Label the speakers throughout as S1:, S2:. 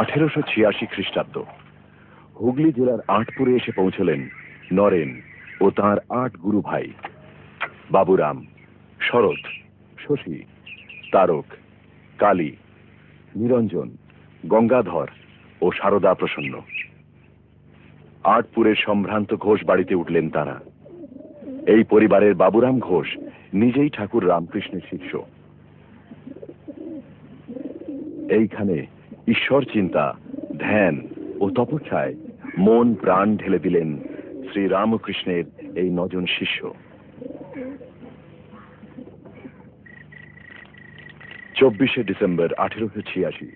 S1: 1886 খ্রিস্টাব্দ। হুগলি জেলার আটপুরে এসে পৌঁছলেন নরেন ও তাঁর 8 গুরু ভাই বাবুরাম, শরৎ, শশী, তারক, কালী, নিরঞ্জন, গঙ্গাধর ও সারদা প্রসন্ন। আটপুরের সম্ভ্রান্ত ঘোষ বাড়িতে উঠলেন তারা। এই পরিবারের বাবুরাম ঘোষ নিজেই ঠাকুর রামকৃষ্ণের শিষ্য। এইখানে ঈশ্বর চিন্তা, ধ্যান ও তপস্যায় মন প্রাণ ঢেলে দিলেন শ্রী রামকৃষ্ণের এই 9 জন শিষ্য। 24শে ডিসেম্বর 1886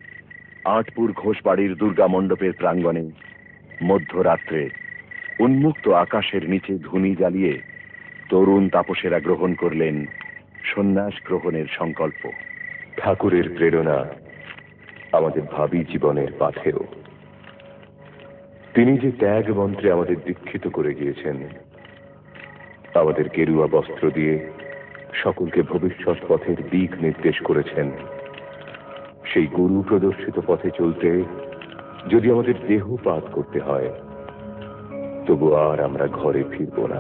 S1: আটপুর ঘোষবাড়ির দুর্গা মণ্ডপের প্রাঙ্গণে মধ্যরাত্রে উন্মুক্ত আকাশের নিচে ধুনি জ্বালিয়ে তরুণ তাপসেরা গ্রহণ করলেন সন্ন্যাস গ্রহণের সংকল্প।
S2: ঠাকুরের প্রেরণা আমাদের ভাবী জীবনের পাথেয়। তিনি যে ত্যাগ মন্ত্রে আমাদের দীক্ষিত করে গিয়েছেন, আমাদের গেরুয়া বস্ত্র দিয়ে সকলকে ভবিষ্যৎ পথের দিক নির্দেশ করেছেন, সেই গুরু প্রদর্শিত পথে চলতে যদি আমাদের দেহপাত করতে হয়, তবু আর আমরা ঘরে ফিরব না।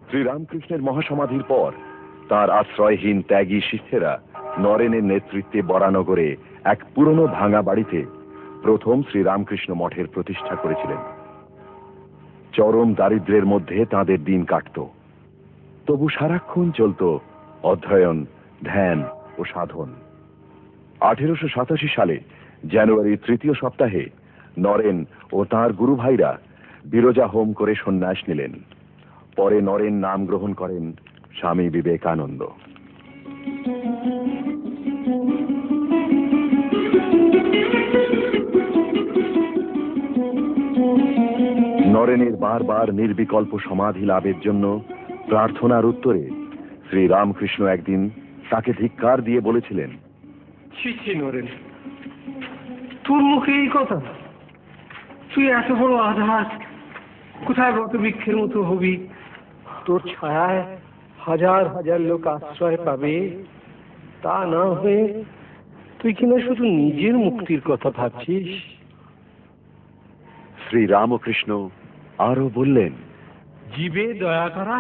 S1: শ্রীরামকৃষ্ণের মহাসমাধির পর তার আশ্রয়হীন ত্যাগী শিষ্যেরা নরেনের নেতৃত্বে বরানগরে এক পুরনো ভাঙা বাড়িতে প্রথম শ্রীরামকৃষ্ণ মঠের প্রতিষ্ঠা করেছিলেন। চরম দারিদ্র্যের মধ্যে তাদের দিন কাটত, তবু সারাক্ষণ চলত অধ্যয়ন, ধ্যান ও সাধন। 1887 সালে জানুয়ারির 3য় সপ্তাহে নরেন ও তাঁর গুরু ভাইরা বিরজা হোম করে সন্ন্যাস নিলেন। পরে নরেন নাম গ্রহণ করেন স্বামী বিবেকানন্দ। নরেনের বারবার নির্বিকল্প সমাধি লাভের জন্য প্রার্থনার উত্তরে শ্রী রামকৃষ্ণ একদিন তাকে ধিক্কার দিয়ে বলেছিলেন,
S3: ছি ছি নরেন, তোর মুখে এই কথা? তুই এত বড় আধার, কোথায় বত বৃক্ষের মতো হবি? তোর ছায়ায় হাজার হাজার লোক আশ্রয় পাবে, তা না হয়ে তুই কিনা শুধু নিজের মুক্তির কথা ভাবছিস।
S1: শ্রী রামকৃষ্ণ আরো বললেন,
S3: জীবে দয়া করা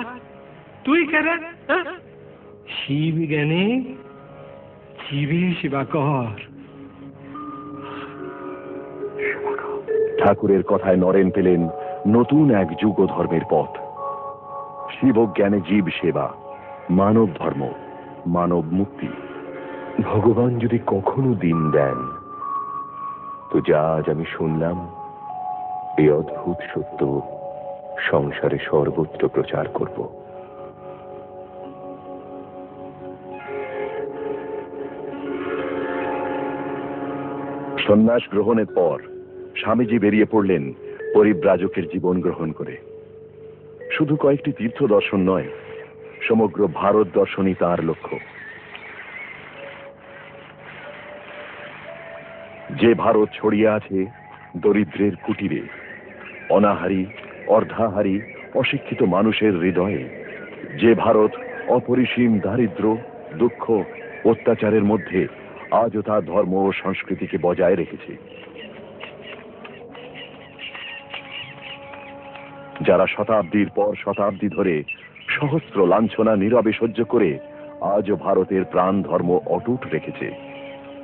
S3: তুই কেন? শিব জ্ঞানে জীবে সেবা কর।
S1: ঠাকুরের কথায় নরেন পেলেন নতুন এক যুগ ধর্মের পথ। শিব জ্ঞানে জীব সেবা, মানব ধর্ম, মানব মুক্তি।
S2: ভগবান যদি কখনো দিন দেন, তো যা আজ আমি শুনলাম এই অদ্ভুত সত্য সংসারে সর্বত্র প্রচার করব।
S1: সন্ন্যাস গ্রহণের পর স্বামীজি বেরিয়ে পড়লেন পরিব্রাজকের জীবন গ্রহণ করে। শুধু কয়েকটি তীর্থ দর্শন নয়, সমগ্র ভারত দর্শনই তাঁর লক্ষ্য। যে ভারত ছড়িয়ে আছে দরিদ্রের কুটিরে, অনাহারী, অর্ধাহারী, অশিক্ষিত মানুষের হৃদয়ে, যে ভারত অপরিসীম দারিদ্র, দুঃখ, অত্যাচারের মধ্যে আজও তার ধর্ম ও সংস্কৃতিকে বজায় রেখেছে, যারা শতাব্দীর পর শতাব্দী ধরে সহস্র লাঞ্ছনা নীরবে সহ্য করে আজও ভারতের প্রাণ ধর্ম অটুট রেখেছে,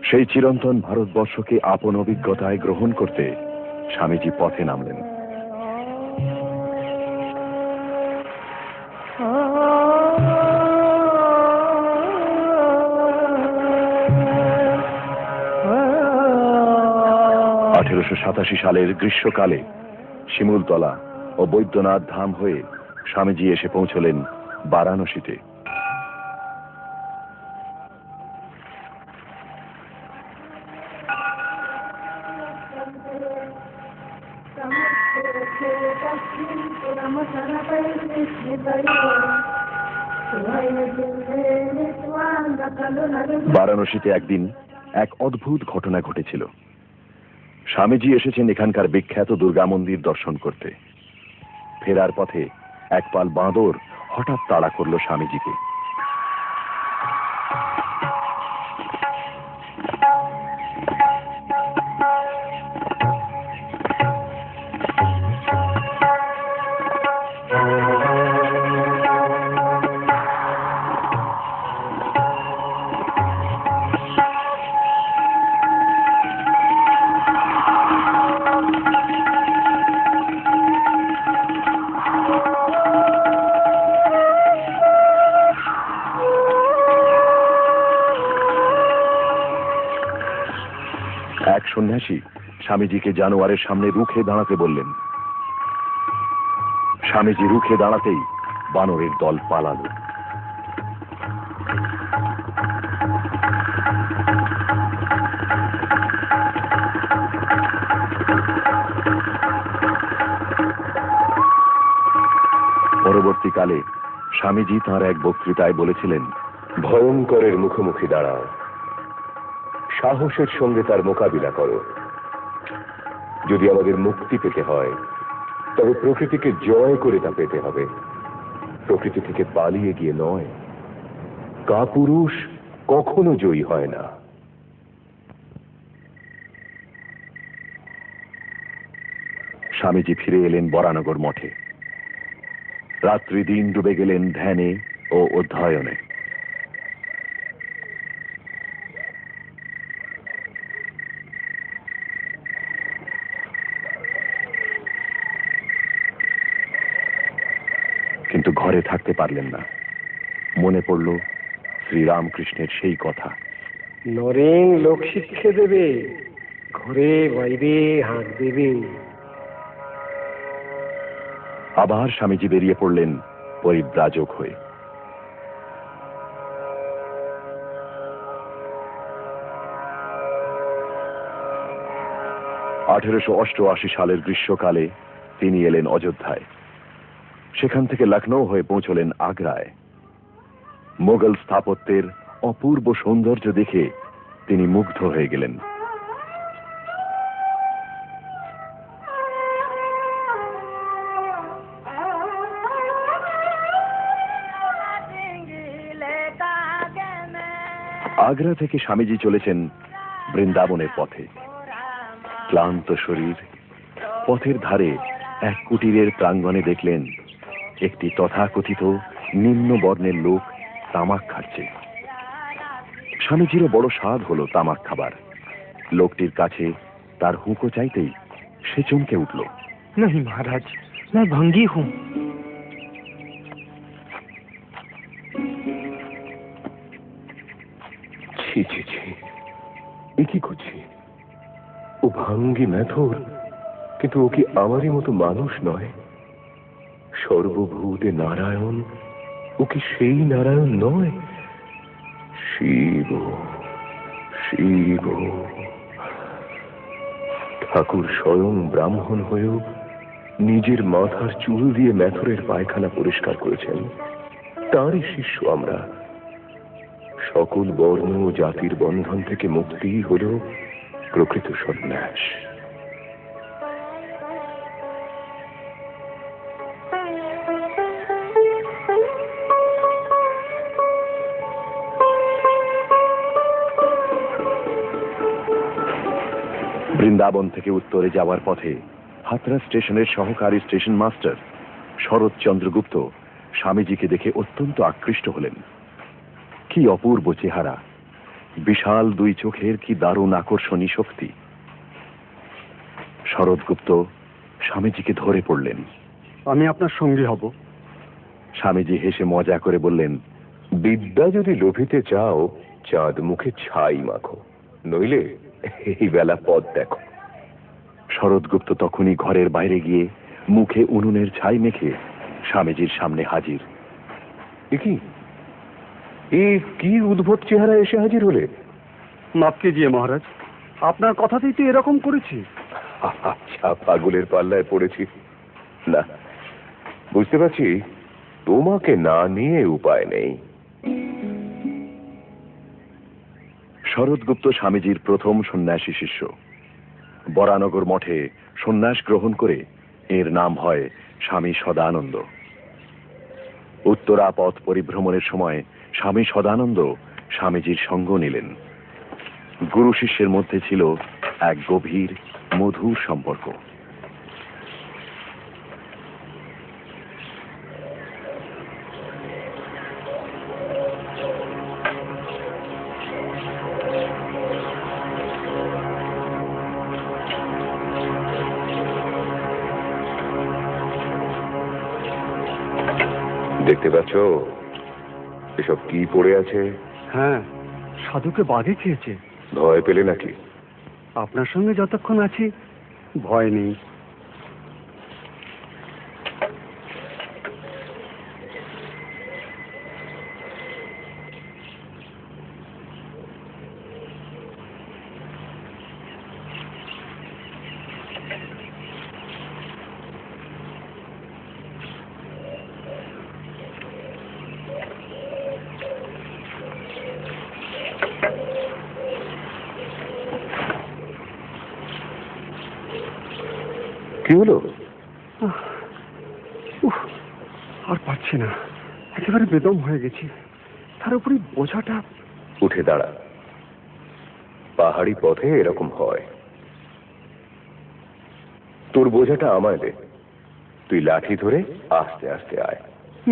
S1: সেই চিরন্তন ভারতবর্ষকে আপন অভিজ্ঞতায় গ্রহণ করতে স্বামীজি পথে নামলেন। 1887 সালের গ্রীষ্মকালে শিমুলতলা ও বৈদ্যনাথ ধাম হয়ে স্বামীজি এসে পৌঁছলেন বারাণসীতে। বারাণসীতে একদিন এক অদ্ভুত ঘটনা ঘটেছিল। স্বামীজি এসেছেন এখানকার বিখ্যাত দুর্গা মন্দির দর্শন করতে। ফেরার পথে এক পাল বাঁদর হঠাৎ তাড়া করল স্বামীজিকে। এক সন্ন্যাসী স্বামীজিকে জানোয়ারের সামনে রুখে দাঁড়াতে বললেন। স্বামীজি রুখে দাঁড়াতেই বানরের দল পালালো। পরবর্তীকালে স্বামীজি তাঁর এক বক্তৃতায় বলেছিলেন,
S2: ভয়ঙ্করের মুখোমুখি দাঁড়াও, সাহসের সঙ্গে তার মোকাবিলা করো। যদি আমাদের মুক্তি পেতে হয় তবে প্রকৃতিকে জয় করে তা পেতে হবে, প্রকৃতি থেকে পালিয়ে গিয়ে নয়। কাপুরুষ কখনো জয়ী হয় না।
S1: স্বামীজি ফিরে এলেন বরানগর মঠে। রাত্রি দিন ডুবে গেলেন ধ্যানে ও অধ্যয়নে। কিন্তু ঘরে থাকতে পারলেন না। মনে পড়ল শ্রীরামকৃষ্ণের সেই কথা,
S3: নরেন লোক শিক্ষে দেবে, ঘরে বাইরে হাঁক দেবে।
S1: আবার স্বামীজি বেরিয়ে পড়লেন পরিব্রাজক হয়ে। (1888 সালের গ্রীষ্মকালে তিনি এলেন অযোধ্যায়। সেখান থেকে লখনৌ হয়ে পৌঁছলেন আগ্রায়। মোগল স্থাপত্যের অপূর্ব সৌন্দর্য দেখে তিনি মুগ্ধ হয়ে গেলেন। আগ্রা থেকে স্বামীজি চলেছেন বৃন্দাবনের পথে। ক্লান্ত শরীর পথের ধারে এক কুটিরের প্রাঙ্গণে দেখলেন একটি তথাকথিত নিম্ন বর্ণের লোক তামাক খাচ্ছে। স্বামীজিরও বড় স্বাদ হলো তামাক খাবার। লোকটির কাছে তার হুঁকো চাইতেই সে চমকে উঠল।
S3: नहीं महाराज, मैं भंगी हूँ।
S2: ছি ছি ছি, এ কি করছি? ও ভাঙ্গি মেথর, কিন্তু ও কি আমারই মতো মানুষ নয়? সর্বভূতে নারায়ণ, ও কি সেই নারায়ণ নয়? শিব শিব। ঠাকুর স্বয়ং ব্রাহ্মণ হয়েও নিজের মাথার চুল দিয়ে মেথরের পায়খানা পরিষ্কার করেছেন। তারই শিষ্য আমরা। সকল বর্ণ ও জাতির বন্ধন থেকে মুক্তিই হল প্রকৃত সন্ন্যাস।
S1: বৃন্দাবন থেকে উত্তরে যাওয়ার পথে হাতরা স্টেশনের সহকারী স্টেশন মাস্টার শরৎচন্দ্র গুপ্ত স্বামীজিকে দেখে অত্যন্ত আকৃষ্ট হলেন। কি অপূর্ব চেহারা, বিশাল দুই চোখের কি দারুণ আকর্ষণী শক্তি। শরৎগুপ্ত স্বামীজিকে ধরে পড়লেন।
S3: আমি আপনার সঙ্গী হব।
S1: স্বামীজি হেসে মজা করে বললেন,
S2: বিদ্যা যদি লোভিতে চাও চাঁদ মুখে ছাই মাখো, নইলে এই বেলা পথ দেখো।
S1: শরৎগুপ্ত তখনই ঘরের বাইরে গিয়ে মুখে উনুনের ছাই মেখে স্বামীজির সামনে হাজির।
S2: কি উদ্ভট চেহারা এসে হাজির হলে?
S3: মাফ কেজিয়ে মহারাজ, আপনার কথাতেই তো এরকম করেছি।
S2: আচ্ছা, পাগলের পাল্লায় পড়েছি। না, বুঝতে পারছি তোমাকে না নিয়ে উপায় নেই।
S1: শরৎগুপ্ত স্বামীজির প্রথম সন্ন্যাসী শিষ্য। বরানগর মঠে সন্ন্যাস গ্রহণ করে এর নাম হয় স্বামী সদানন্দ। উত্তরা পথ পরিভ্রমণের সময় স্বামী সদানন্দ স্বামীজির সঙ্গ নিলেন। গুরু শিষ্যের মধ্যে ছিল এক গভীর মধুর সম্পর্ক।
S2: দেখতে পাচ্ছ এসব কি পড়ে আছে?
S3: হ্যাঁ, সাধুকে বাধে খেয়েছে।
S2: ভয় পেলে নাকি?
S3: আপনার সঙ্গে যতক্ষণ আছি ভয় নেই।
S2: কি হলো?
S3: আর পারছি না, একেবারে বেদম হয়ে গেছি। তার উপরে বোঝাটা।
S2: উঠে দাঁড়া, পাহাড়ি পথে এরকম হয়। তোর বোঝাটা আমায় দে, তুই লাঠি ধরে আস্তে আস্তে আয়।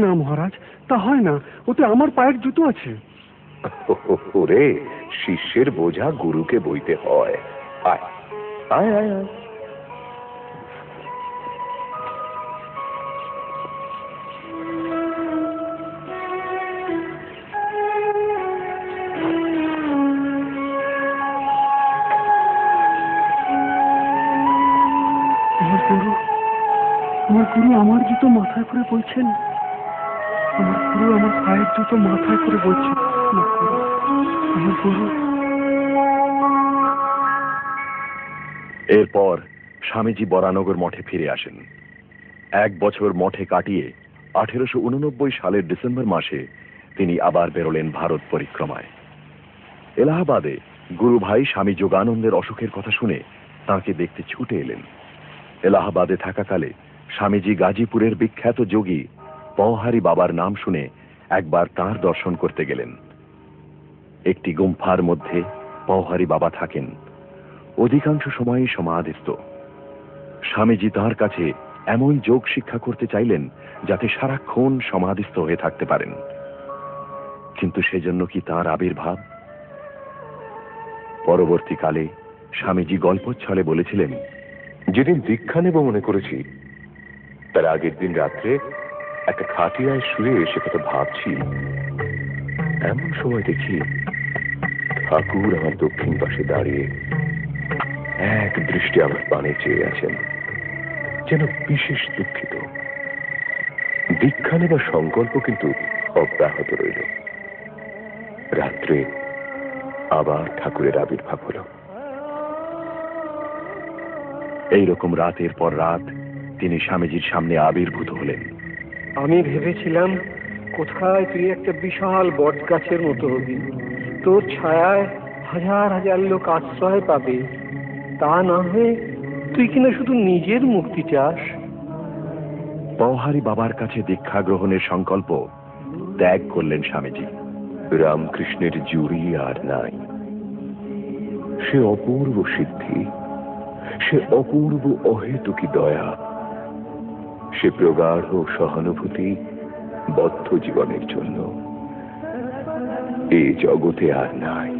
S3: না মহারাজ, তা হয় না, ওতে আমার পায়ের জুতো আছে।
S2: ওরে, শিষ্যের বোঝা গুরুকে বইতে হয়। আয় আয় আয় আয়।
S3: আমার গুরু আমার জুতো মাথায় করে বলছেন। আমার গুরু আমার পায়ের জুতো মাথায় করে বলছেন। আমার গুরু।
S1: এরপর স্বামীজি বরানগর মঠে ফিরে আসেন। 1 বছর মঠে কাটিয়ে 1889 সালের ডিসেম্বর মাসে তিনি আবার বেরোলেন ভারত পরিক্রমায়। এলাহাবাদে গুরু ভাই স্বামী যোগানন্দের অসুখের কথা শুনে তাঁকে দেখতে ছুটে এলেন। এলাহাবাদে থাকাকালে স্বামীজি গাজীপুরের বিখ্যাত যোগী পওহারী বাবার নাম শুনে একবার তাঁর দর্শন করতে গেলেন। একটি গুম্ফার মধ্যে পওহারী বাবা থাকেন, অধিকাংশ সময়ই সমাধিস্থ। স্বামীজি তাঁর কাছে এমন যোগ শিক্ষা করতে চাইলেন যাতে সারাক্ষণ সমাধিস্থ হয়ে থাকতে পারেন। কিন্তু সেজন্য কি তাঁর আবির্ভাব? পরবর্তীকালে স্বামীজি গল্পচ্ছলে বলেছিলেন,
S2: যেদিন দীক্ষা নেব মনে করেছি, তার আগের দিন রাত্রে একটা খাটিয়ায় শুয়ে সে কথা ভাবছি, এমন সময় দেখি ঠাকুর আমার দক্ষিণ পাশে দাঁড়িয়ে এক দৃষ্টি আমার পানে চেয়ে আছেন, যেন বিশেষ দুঃখিত। দীক্ষা নেবার সংকল্প কিন্তু অব্যাহত রইল। রাত্রে আবার ঠাকুরের আবির্ভাব হলো।
S1: এইরকম রাতের পর রাত তিনি স্বামীজির সামনে আবির্ভূত হলেন।
S3: আমি ভেবেছিলাম কোথায় তুই একটা বিশাল বট গাছের মতো হবি, তোর ছায়ায় হাজার হাজার লোক আশ্রয় পাবে। তা না হয়ে তুই কিনা শুধু নিজের মুক্তি চাস।
S1: পওহারী বাবার কাছে দীক্ষা গ্রহণের সংকল্প ত্যাগ করলেন স্বামীজি।
S2: রামকৃষ্ণের জুড়ি আর নাই। সে অপূর্ব সিদ্ধি, সে অপূর্ব অহেতুকী দয়া, সে প্রগাঢ় সহানুভূতি বদ্ধ জীবনের জন্য এই জগতে আর নাই।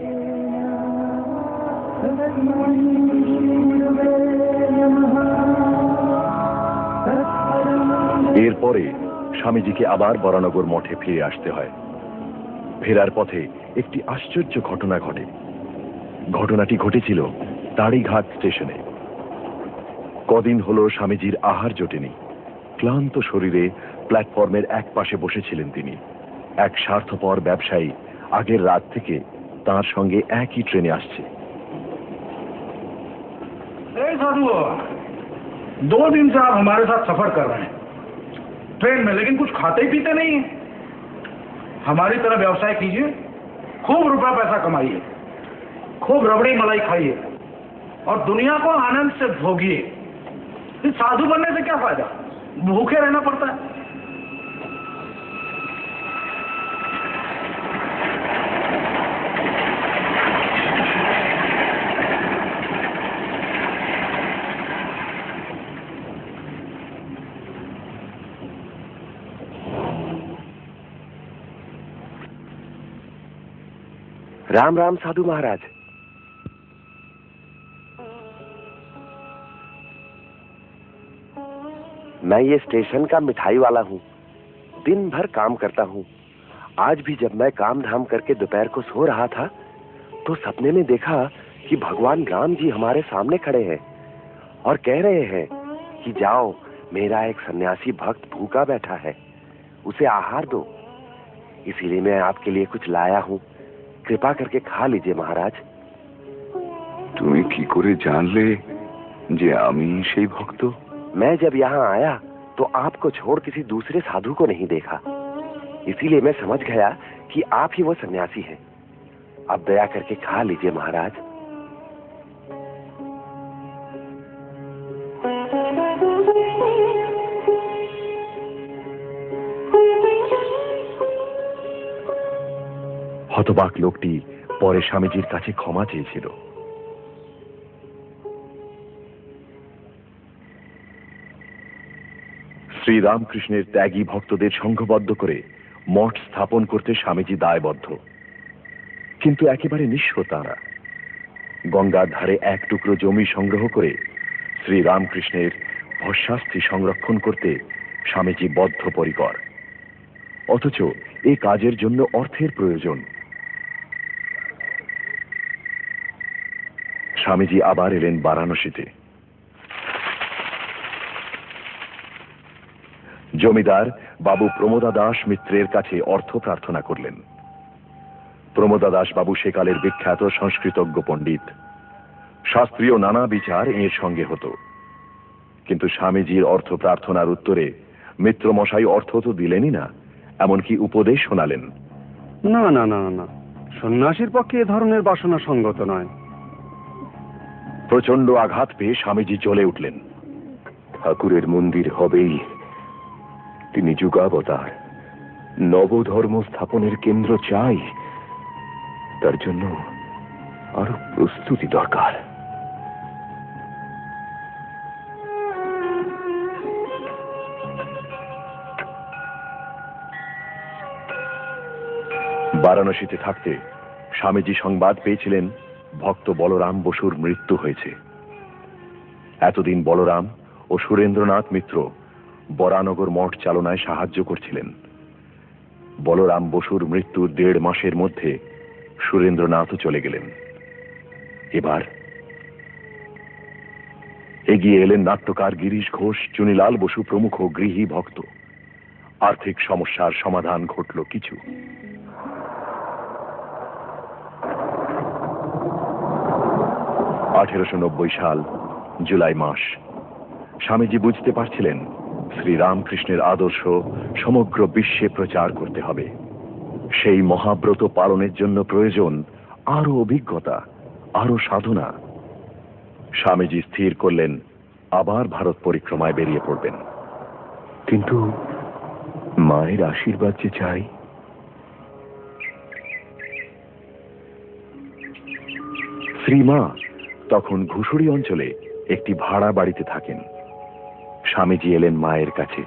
S1: এরপরে স্বামীজিকে আবার বরানগর মঠে ফিরে আসতে হয়। ফেরার পথে একটি আশ্চর্য ঘটনা ঘটে। ঘটনাটি ঘটেছিল তাড়িঘাট স্টেশনে। কদিন হলো স্বামীজির আহার জোটেনি। ক্লান্ত শরীরে প্ল্যাটফর্মের এক পাশে বসেছিলেন তিনি। এক স্বার্থপর ব্যবসায়ী আগের রাত থেকে তার সঙ্গে একই ট্রেনে আসছে।
S4: साधु 2 दिन से आप हमारे साथ सफर कर रहे हैं ट्रेन में, लेकिन कुछ खाते ही पीते नहीं हैं। हमारी तरह व्यवसाय कीजिए, खूब रुपया पैसा कमाइए, खूब रबड़ी मलाई खाइए और दुनिया को आनंद से भोगिए। इस साधु बनने से क्या फायदा, भूखे रहना पड़ता है।
S5: राम राम साधु महाराज। मैं ये स्टेशन का मिठाई वाला हूँ। दिन भर काम करता हूँ। आज भी जब मैं काम धाम करके दोपहर को सो रहा था तो सपने में देखा कि भगवान राम जी हमारे सामने खड़े हैं और कह रहे हैं कि जाओ, मेरा एक सन्यासी भक्त भूखा बैठा है, उसे आहार दो। इसीलिए मैं आपके लिए कुछ लाया हूँ, कृपा करके खा लीजिए महाराज।
S2: তুমি কি করে জানলে যে আমি সেই ভক্ত?
S5: मैं जब यहाँ आया तो आपको छोड़ किसी दूसरे साधु को नहीं देखा, इसीलिए मैं समझ गया कि आप ही वो सन्यासी हैं। अब दया करके खा लीजिए महाराज।
S1: হতবাক লোকটি পরে স্বামীজির কাছে ক্ষমা চেয়েছিল। শ্রীরামকৃষ্ণের ত্যাগী ভক্তদের সংঘবদ্ধ করে মঠ স্থাপন করতে স্বামীজি দায়বদ্ধ, কিন্তু একেবারে নিঃস্ব তারা। গঙ্গার ধারে এক টুকরো জমি সংগ্রহ করে শ্রীরামকৃষ্ণের ভস্মাস্থি সংরক্ষণ করতে স্বামীজি বদ্ধপরিকর। অথচ এই কাজের জন্য অর্থের প্রয়োজন। স্বামীজি আবার এলেন বারাণসীতে। জমিদার বাবু প্রমোদা দাস মিত্রের কাছে অর্থ প্রার্থনা করলেন। প্রমোদা দাস বাবু সেকালের বিখ্যাত সংস্কৃতজ্ঞ পণ্ডিত। শাস্ত্রীয় নানা বিচার এর সঙ্গে হতো, কিন্তু স্বামীজির অর্থ প্রার্থনার উত্তরে মিত্রমশাই অর্থ তো দিলেনই না, এমনকি উপদেশ শোনালেন।
S6: না না না না, সন্ন্যাসীর পক্ষে এ ধরনের বাসনা সঙ্গত নয়।
S1: প্রচন্ড আঘাত পেয়ে স্বামীজি জ্বলে উঠলেন।
S2: ঠাকুরের মন্দির হবেই, তিনি যুগাবতার, নবধর্ম স্থাপনের কেন্দ্র চাই, তার জন্য আরো প্রস্তুতি দরকার।
S1: বারাণসীতে থাকতে স্বামীজি সংবাদ পেয়েছিলেন ভক্ত বলরাম বসুর মৃত্যু হয়েছে। এতদিন বলরাম ও সুরেন্দ্রনাথ মিত্র বরানগর মঠ চালনায় সাহায্য করছিলেন। বলরাম বসুর মৃত্যুর 1.5 মাসের মধ্যে সুরেন্দ্রনাথও চলে গেলেন। এবার এগিয়ে এলেন নাট্যকার গিরিশ ঘোষ, চুনিলাল বসু প্রমুখ গৃহী ভক্ত। আর্থিক সমস্যার সমাধান ঘটল কিছু। 1890 সাল জুলাই মাস। স্বামীজি বুঝতে পারছিলেন শ্রীরামকৃষ্ণের আদর্শ সমগ্র বিশ্বে প্রচার করতে হবে। সেই মহাব্রত পালনের জন্য প্রয়োজন আরো অভিজ্ঞতা, আরো সাধনা। স্বামীজি স্থির করলেন আবার ভারত পরিক্রমায় বেরিয়ে পড়বেন।
S2: কিন্তু মায়ের আশীর্বাদ যে চাই।
S1: শ্রীমা তখন ঘুষুড়ি অঞ্চলে একটি ভাড়া বাড়িতে থাকেন। স্বামীজি এলেন মায়ের কাছে।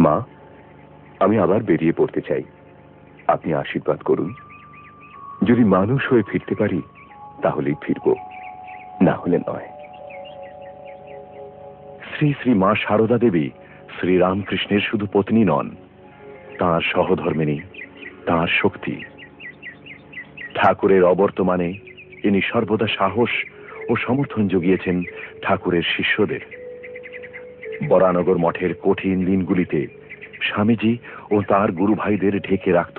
S2: মা, আমি আবার বেরিয়ে পড়তে চাই, আপনি আশীর্বাদ করুন। যদি মানুষ হয়ে ফিরতে পারি তাহলেই ফিরব, না হলে নয়।
S1: শ্রী শ্রী মা সারদা দেবী শ্রীরামকৃষ্ণের শুধু পত্নী নন, তাঁর সহধর্মিণী, তাঁর শক্তি। ঠাকুরের অবর্তমানে ইনি সর্বদা সাহস ও সমর্থন জুগিয়েছেন ঠাকুরের শিষ্যদের। বরানগর মঠের কঠিন দিনগুলিতে স্বামীজি ও তার গুরু ভাইদের ঢেকে রাখত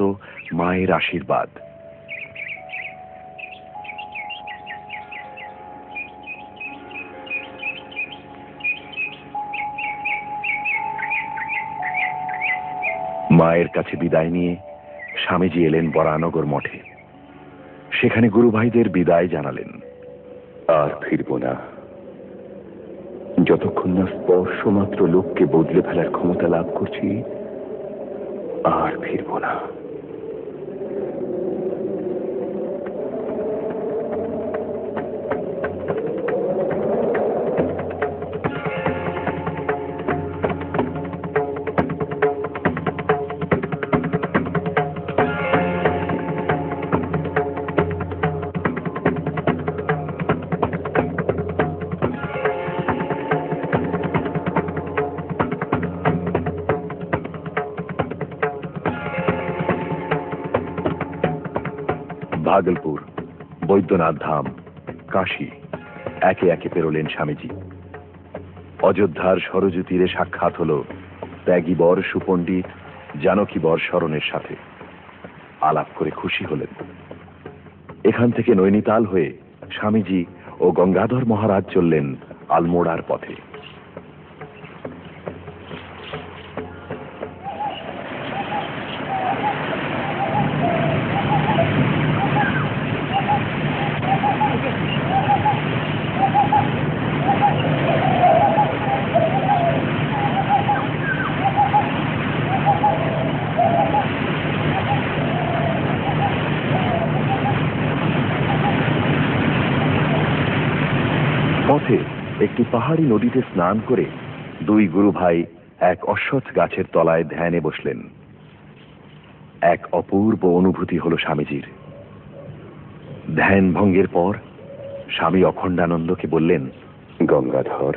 S1: মায়ের আশীর্বাদ। মায়ের কাছে বিদায় নিয়ে স্বামীজি এলেন বরানগর মঠে। সেখানে গুরু ভাইদের বিদায় জানালেন।
S2: আর ফিরব না, যতক্ষণ না স্পর্শ মাত্র লোককে বদলে ফেলার ক্ষমতা লাভ করছি, আর ফিরব না।
S1: ভাগলপুর, বৈদ্যনাথ ধাম, কাশী একে একে পেরোলেন স্বামীজি। অযোধ্যার সরযূ তীরে সাক্ষাৎ হল ত্যাগী বর সুপণ্ডিত জানকী বর শরণের সাথে। আলাপ করে খুশি হলেন। এখান থেকে নৈনিতাল হয়ে স্বামীজি ও গঙ্গাধর মহারাজ চললেন আলমোড়ার পথে। পথে একটি পাহাড়ি নদীতে স্নান করে দুই গুরু ভাই এক অশ্বত্থ গাছের তলায় ধ্যানে বসলেন। এক অপূর্ব অনুভূতি হল স্বামীজির। ধ্যান ভঙ্গের পর স্বামী অখণ্ডানন্দকে বললেন,
S2: গঙ্গাধর,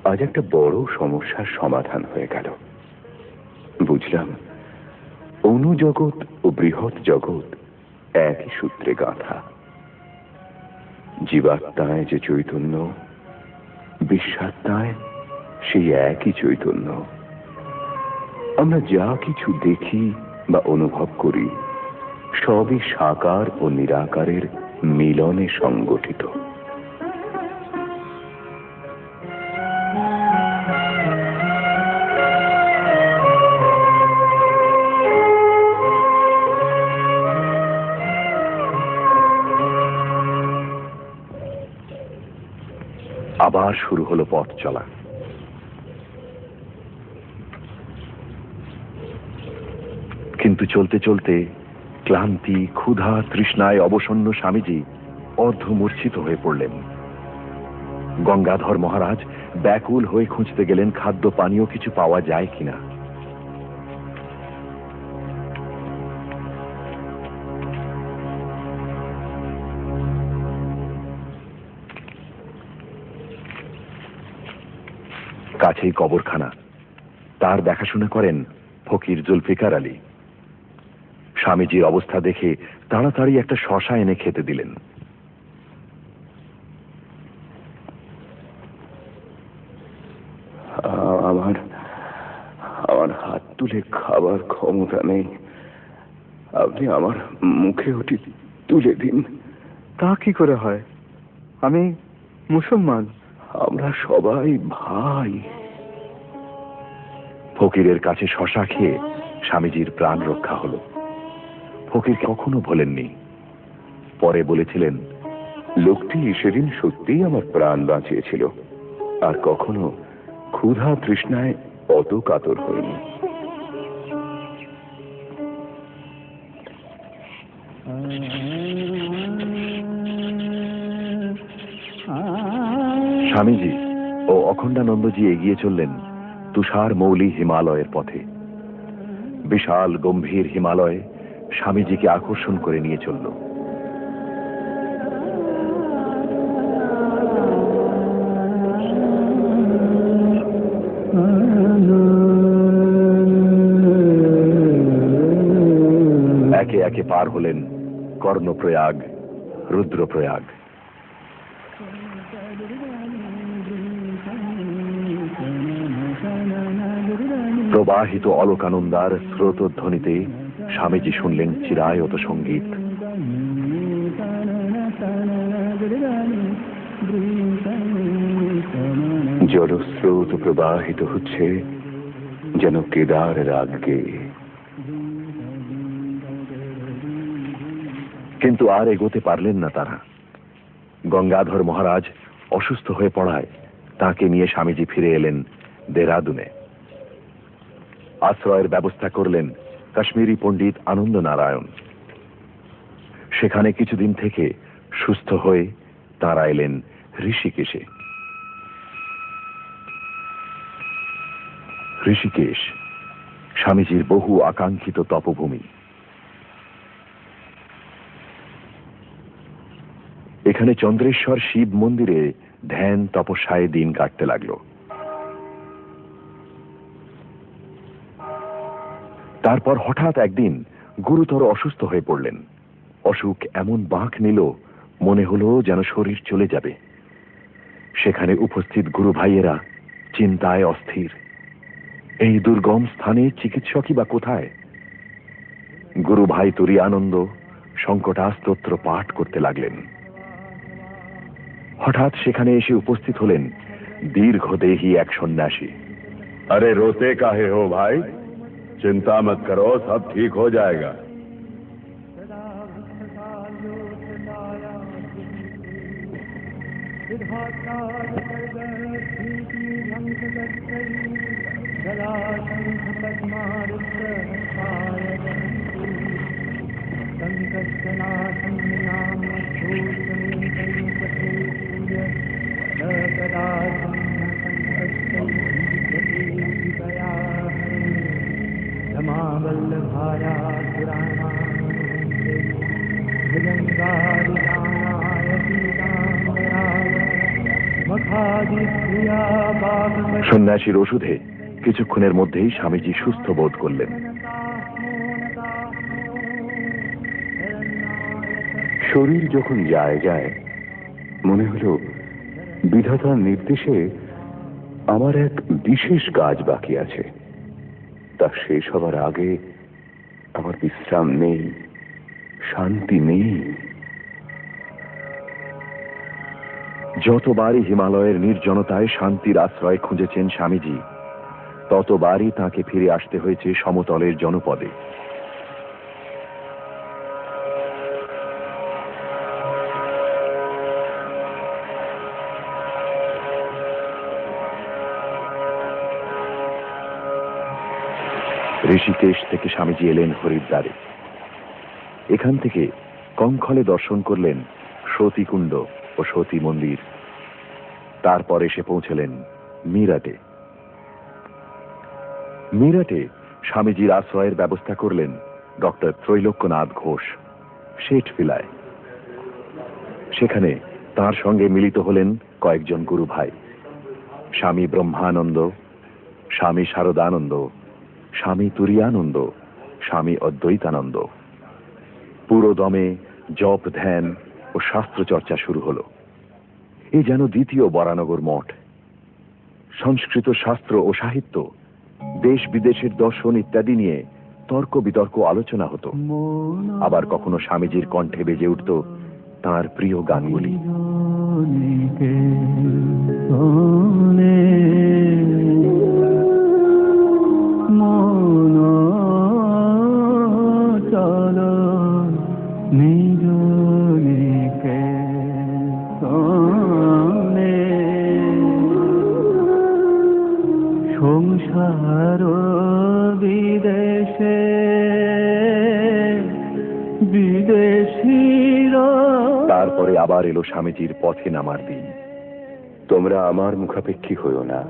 S2: আজ একটা বড় সমস্যার সমাধান হয়ে গেল। বুঝলাম, অনুজগৎ ও বৃহৎ জগৎ একই সূত্রে গাঁথা। জীবাত্মায় যে চৈতন্য, বিশ্বাত্মায় সেই একই চৈতন্য। আমরা যা কিছু দেখি বা অনুভব করি, সবই সাকার ও নিরাকারের মিলনে সংগঠিত।
S1: আবার শুরু হলো পথ চলা। কিন্তু চলতে চলতে ক্লান্তি, ক্ষুধা, তৃষ্ণায় অবসন্ন স্বামীজি অর্ধমূর্ছিত হয়ে পড়লেন। গঙ্গাধর মহারাজ ব্যাকুল হয়ে খুঁজতে গেলেন খাদ্য পানীয় কিছু পাওয়া যায় কিনা। কাছেই কবরখানা, তার দেখাশোনা করেন ফকির জুলফিকার আলী। স্বামীজির অবস্থা দেখে তাড়াতাড়ি একটা শশা এনে খেতে দিলেন।
S2: আমার হাত তুলে খাবার ক্ষমতা নেই, আপনি আমার মুখে ওটি তুলে দিন।
S6: তা কি করে হয়? আমি মুসলমান।
S2: আমরা সবাই ভাই।
S1: ফকিরের কাছে শশা খেয়ে স্বামীজির প্রাণ রক্ষা হলো। ফকির কখনো ভোলেননি। পরে বলেছিলেন,
S2: লোকটি সেদিন সত্যিই আমার প্রাণ বাঁচিয়েছিল, আর কখনো ক্ষুধা তৃষ্ণায় অত কাতর হয়নি।
S1: স্বামীজি ও অখণ্ডানন্দজি এগিয়ে চললেন তুষার মৌলি হিমালয়ের পথে। বিশাল গম্ভীর হিমালয় স্বামীজিকে আকর্ষণ করে নিয়ে চলল। একে একে পার হলেন কর্ণপ্রয়াগ, রুদ্রপ্রয়াগ। প্রবাহিত অলোকানন্দার স্রোতধ্বনিতে স্বামীজি শুনলেন চিরায়ত সঙ্গীত।
S2: জলস্রোত প্রবাহিত হচ্ছে যেন কেদার রাগ গেয়ে।
S1: কিন্তু আর এগোতে পারলেন না তারা। গঙ্গাধর মহারাজ অসুস্থ হয়ে পড়ায় তাকে নিয়ে স্বামীজি ফিরে এলেন দেরাদুনে। আশ্রয়ের ব্যবস্থা করলেন কাশ্মীরি পণ্ডিত আনন্দ নারায়ণ। সেখানে কিছুদিন থেকে সুস্থ হয়ে তাঁরা এলেন ঋষিকেশে। ঋষিকেশ স্বামীজির বহু আকাঙ্ক্ষিত তপভূমি। এখানে চন্দ্রেশ্বর শিব মন্দিরে ধ্যান তপস্যায় দিন কাটতে লাগলো। তারপর হঠাৎ একদিন গুরুতর অসুস্থ হয়ে পড়লেন। অসুখ এমন বাঁক নিল মনে হলো যেন শরীর চলে যাবে। সেখানে উপস্থিত গুরু ভাইয়েরা চিন্তায় অস্থির। এই দুর্গম স্থানে চিকিৎসকই বা কোথায়? গুরু ভাই তুরীয়ানন্দ সংকটাস্তোত্র পাঠ করতে লাগলেন। হঠাৎ সেখানে এসে উপস্থিত হলেন দীর্ঘদেহী এক সন্ন্যাসী।
S7: अरे रोते काहे हो भाई, चिंता मत करो, सब ठीक हो जाएगा।
S1: সন্ন্যাসীর ওষুধে কিছুক্ষণের মধ্যেই স্বামীজি সুস্থ বোধ করলেন।
S2: শরীর যখন যায় যায় মনে হলো বিধাতার নির্দেশে আমার এক বিশেষ কাজ বাকি আছে। তা শেষ হবার আগে আমার বিশ্রাম নেই, শান্তি নেই।
S1: যতবারই হিমালয়ের নির্জনতায় শান্তির আশ্রয় খুঁজেছেন স্বামীজি, ততবারই তাঁকে ফিরে আসতে হয়েছে সমতলের জনপদে। ঋষিকেশ থেকে স্বামীজি এলেন হরিদ্বারে। এখান থেকে কঙ্খলে দর্শন করলেন সতীকুণ্ড ও সতী মন্দির। তারপর এসে পৌঁছলেন মিরাটে। মিরাটে স্বামীজির আশ্রয়ের ব্যবস্থা করলেন ডক্টর ত্রৈলোক্যনাথ ঘোষ শেঠ ভিলায়। সেখানে তার সঙ্গে মিলিত হলেন কয়েকজন গুরু ভাই, স্বামী ব্রহ্মানন্দ, স্বামী শারদানন্দ, স্বামী তুরীয়ানন্দ, স্বামী অদ্বৈতানন্দ। পুরো দমে জপ ধ্যান ও শাস্ত্র চর্চা শুরু হলো। এ যেন দ্বিতীয় বরানগর মঠ। সংস্কৃত শাস্ত্র ও সাহিত্য, দেশ বিদেশের দর্শন ইত্যাদি নিয়ে তর্ক বিতর্ক আলোচনা হতো। আবার কখনো স্বামীজির কণ্ঠে বেজে উঠত তাঁর প্রিয় গানগুলি।
S8: সংসার বিদেশে বিদেশীরা।
S1: তারপরে আবার এলো স্বামীজির পথে নামার দিন।
S2: তোমরা আমার মুখাপেক্ষী হইও না,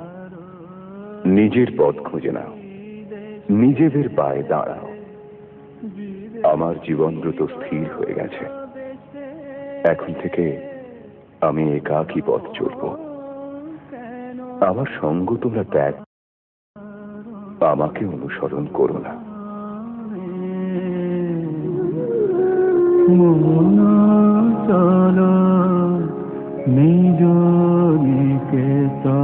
S2: নিজের পথ খুঁজে নাও, নিজেদের পায়ে দাঁড়াও। আমার জীবনব্রত স্থির হয়ে গেছে। এখন থেকে আমি একাকী পথ চলব। আমার সঙ্গ তোমরা ত্যাগ, আমাকে অনুসরণ করো না।
S8: চলো নিজ নিকেতনে।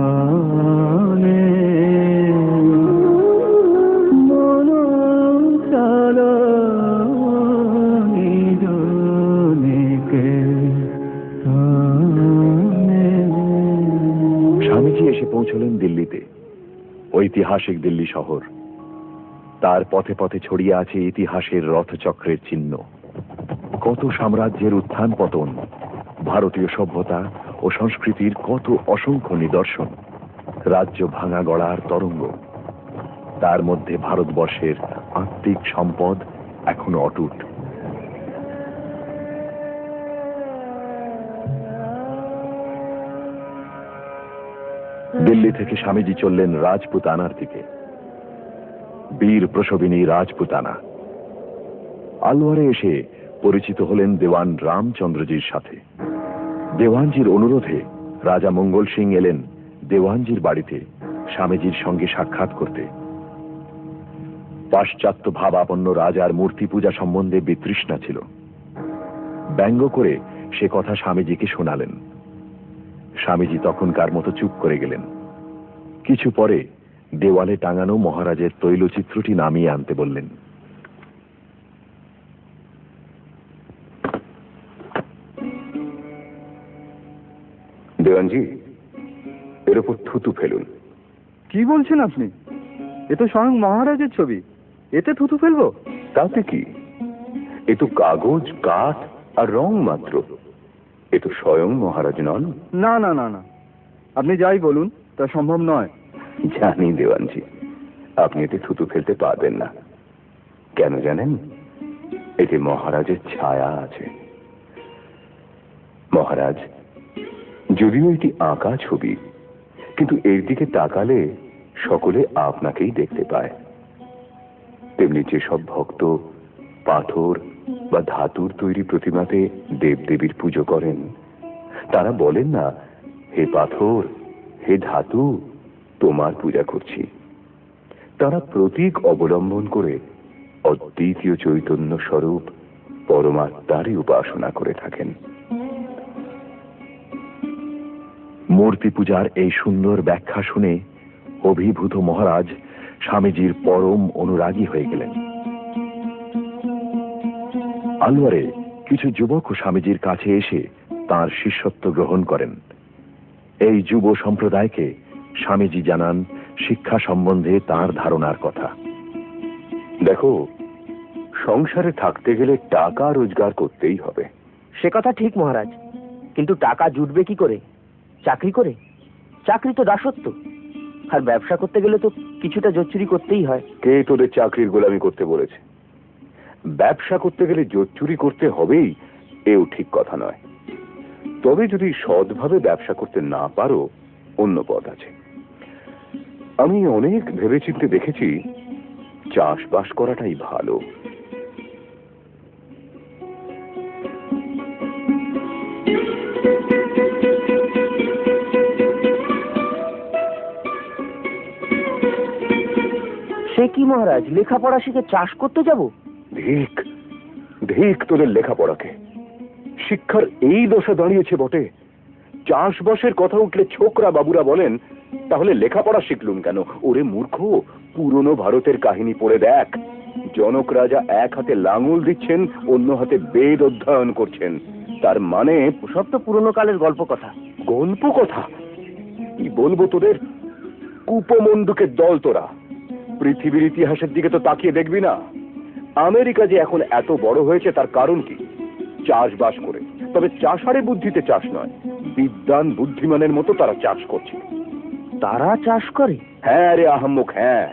S1: এসে পৌঁছলেন দিল্লিতে, ঐতিহাসিক দিল্লি শহর। তার পথে পথে ছড়িয়ে আছে ইতিহাসের রথচক্রের চিহ্ন। কত সাম্রাজ্যের উত্থান পতন, ভারতীয় সভ্যতা ও সংস্কৃতির কত অসংখ্য নিদর্শন, রাজ্য ভাঙা গড়ার তরঙ্গ। তার মধ্যে ভারতবর্ষের আত্মিক সম্পদ এখনো অটুট। দিল্লি থেকে স্বামীজি চললেন রাজপুতানার দিকে, বীর প্রসবিনী রাজপুতানা। আলওয়ারে এসে পরিচিত হলেন দেওয়ান রামচন্দ্রজির সাথে। দেওয়ানজির অনুরোধে রাজা মঙ্গল সিং এলেন দেওয়ানজির বাড়িতে স্বামীজির সঙ্গে সাক্ষাৎ করতে। পাশ্চাত্য ভাবাপন্ন রাজার মূর্তি পূজা সম্বন্ধে বিতৃষ্ণা ছিল। ব্যঙ্গ করে সে কথা স্বামীজিকে শোনালেন। স্বামীজি তখনকার মতো চুপ করে গেলেন। কিছু পরে দেওয়ালে টাঙানো মহারাজের তৈলচিত্রটি নামিয়ে আনতে বললেন।
S2: দেওয়ানজি, এর উপর থুতু ফেলুন।
S6: কি বলছেন আপনি? এ তো স্বয়ং মহারাজের ছবি, এতে থুতু ফেলবো?
S2: তাতে কি, এ তো কাগজ, কাঠ আর রং মাত্র। এ তো স্বয়ং মহারাজ নন।
S6: না না না না, আপনি যাই বলুন তা সম্ভব নয়।
S2: জানি দেওয়ানজি, আপনি এতে থুতু ফেলতে পারবেন না। কেন জানেন? এতে মহারাজের ছায়া আছে। মহারাজ, যদিও এটি আঁকা ছবি, কিন্তু এর দিকে তাকালে সকলে আপনাকেই দেখতে পায়। তেমনি যেসব ভক্ত পাথর বা ধাতুর তৈরি প্রতিমাতে দেবদেবীর পুজো করেন, তারা বলেন না, হে পাথর, হে ধাতু, তোমার পূজা করছি। তারা প্রতীক অবলম্বন করে অদ্বিতীয় চৈতন্য স্বরূপ পরমাত্মারই উপাসনা করে থাকেন।
S1: মূর্তি পূজার এই সুন্দর ব্যাখ্যা শুনে অভিভূত মহারাজ স্বামীজির পরম অনুরাগী হয়ে গেলেন। আলওয়ারে কিছু যুবক স্বামীজির কাছে এসে তাঁর শিষ্যত্ব গ্রহণ করেন। এই যুব সম্প্রদায়কে স্বামীজি জানান শিক্ষা সম্বন্ধে তাঁর ধারণার কথা।
S2: দেখো, সংসারে থাকতে গেলে টাকা রোজগার করতেই হবে।
S9: সে কথা ঠিক মহারাজ, কিন্তু টাকা জুটবে কি করে? চাকরি করে? চাকরি তো দাসত্ব, আর ব্যবসা করতে গেলে তো কিছুটা জোচ্চুরি করতেই হয়।
S2: কে তোদের চাকরির গোলামি করতে বলেছে? ব্যবসা করতে গেলে জোচ্চুরি করতে হবেই, এও ঠিক কথা নয়। তবে যদি সৎভাবে ব্যবসা করতে না পারো, অন্য পথ আছে। আমি অনেক ভেবেচিন্তে দেখেছি, চাষবাস করাটাই ভালো।
S9: সে কি মহারাজ, লেখাপড়া শিখে চাষ করতে যাব?
S2: ধিক ধিক তোদের লেখাপড়াকে। শিক্ষার এই দশা দাঁড়িয়েছে বটে। চাষবাসের কথা উঠলে ছোকরা বাবুরা বলেন, তাহলে লেখাপড়া শিখলুম কেন? ওরে মূর্খ, পুরনো ভারতের কাহিনী পড়ে দেখ। জনক রাজা এক হাতে লাঙল দিচ্ছেন, অন্য হাতে বেদ অধ্যয়ন করছেন। তার মানে
S9: সব তো পুরনো কালের গল্প কথা।
S2: গল্প কথা? কি বলবো তোদের? কুপমন্ডুকের দল তোরা। পৃথিবীর ইতিহাসের দিকে তো তাকিয়ে দেখবি না? আমেরিকা যে এখন এত বড় হয়েছে তার কারণ কি? চাষবাস করে। তবে চাষারে বুদ্ধিতে চাষ নয়, বিদ্বান বুদ্ধিমানের মতো তারা চাষ করছে।
S9: তারা চাষ করে?
S2: হ্যাঁ রে আহাম্মক, হ্যাঁ।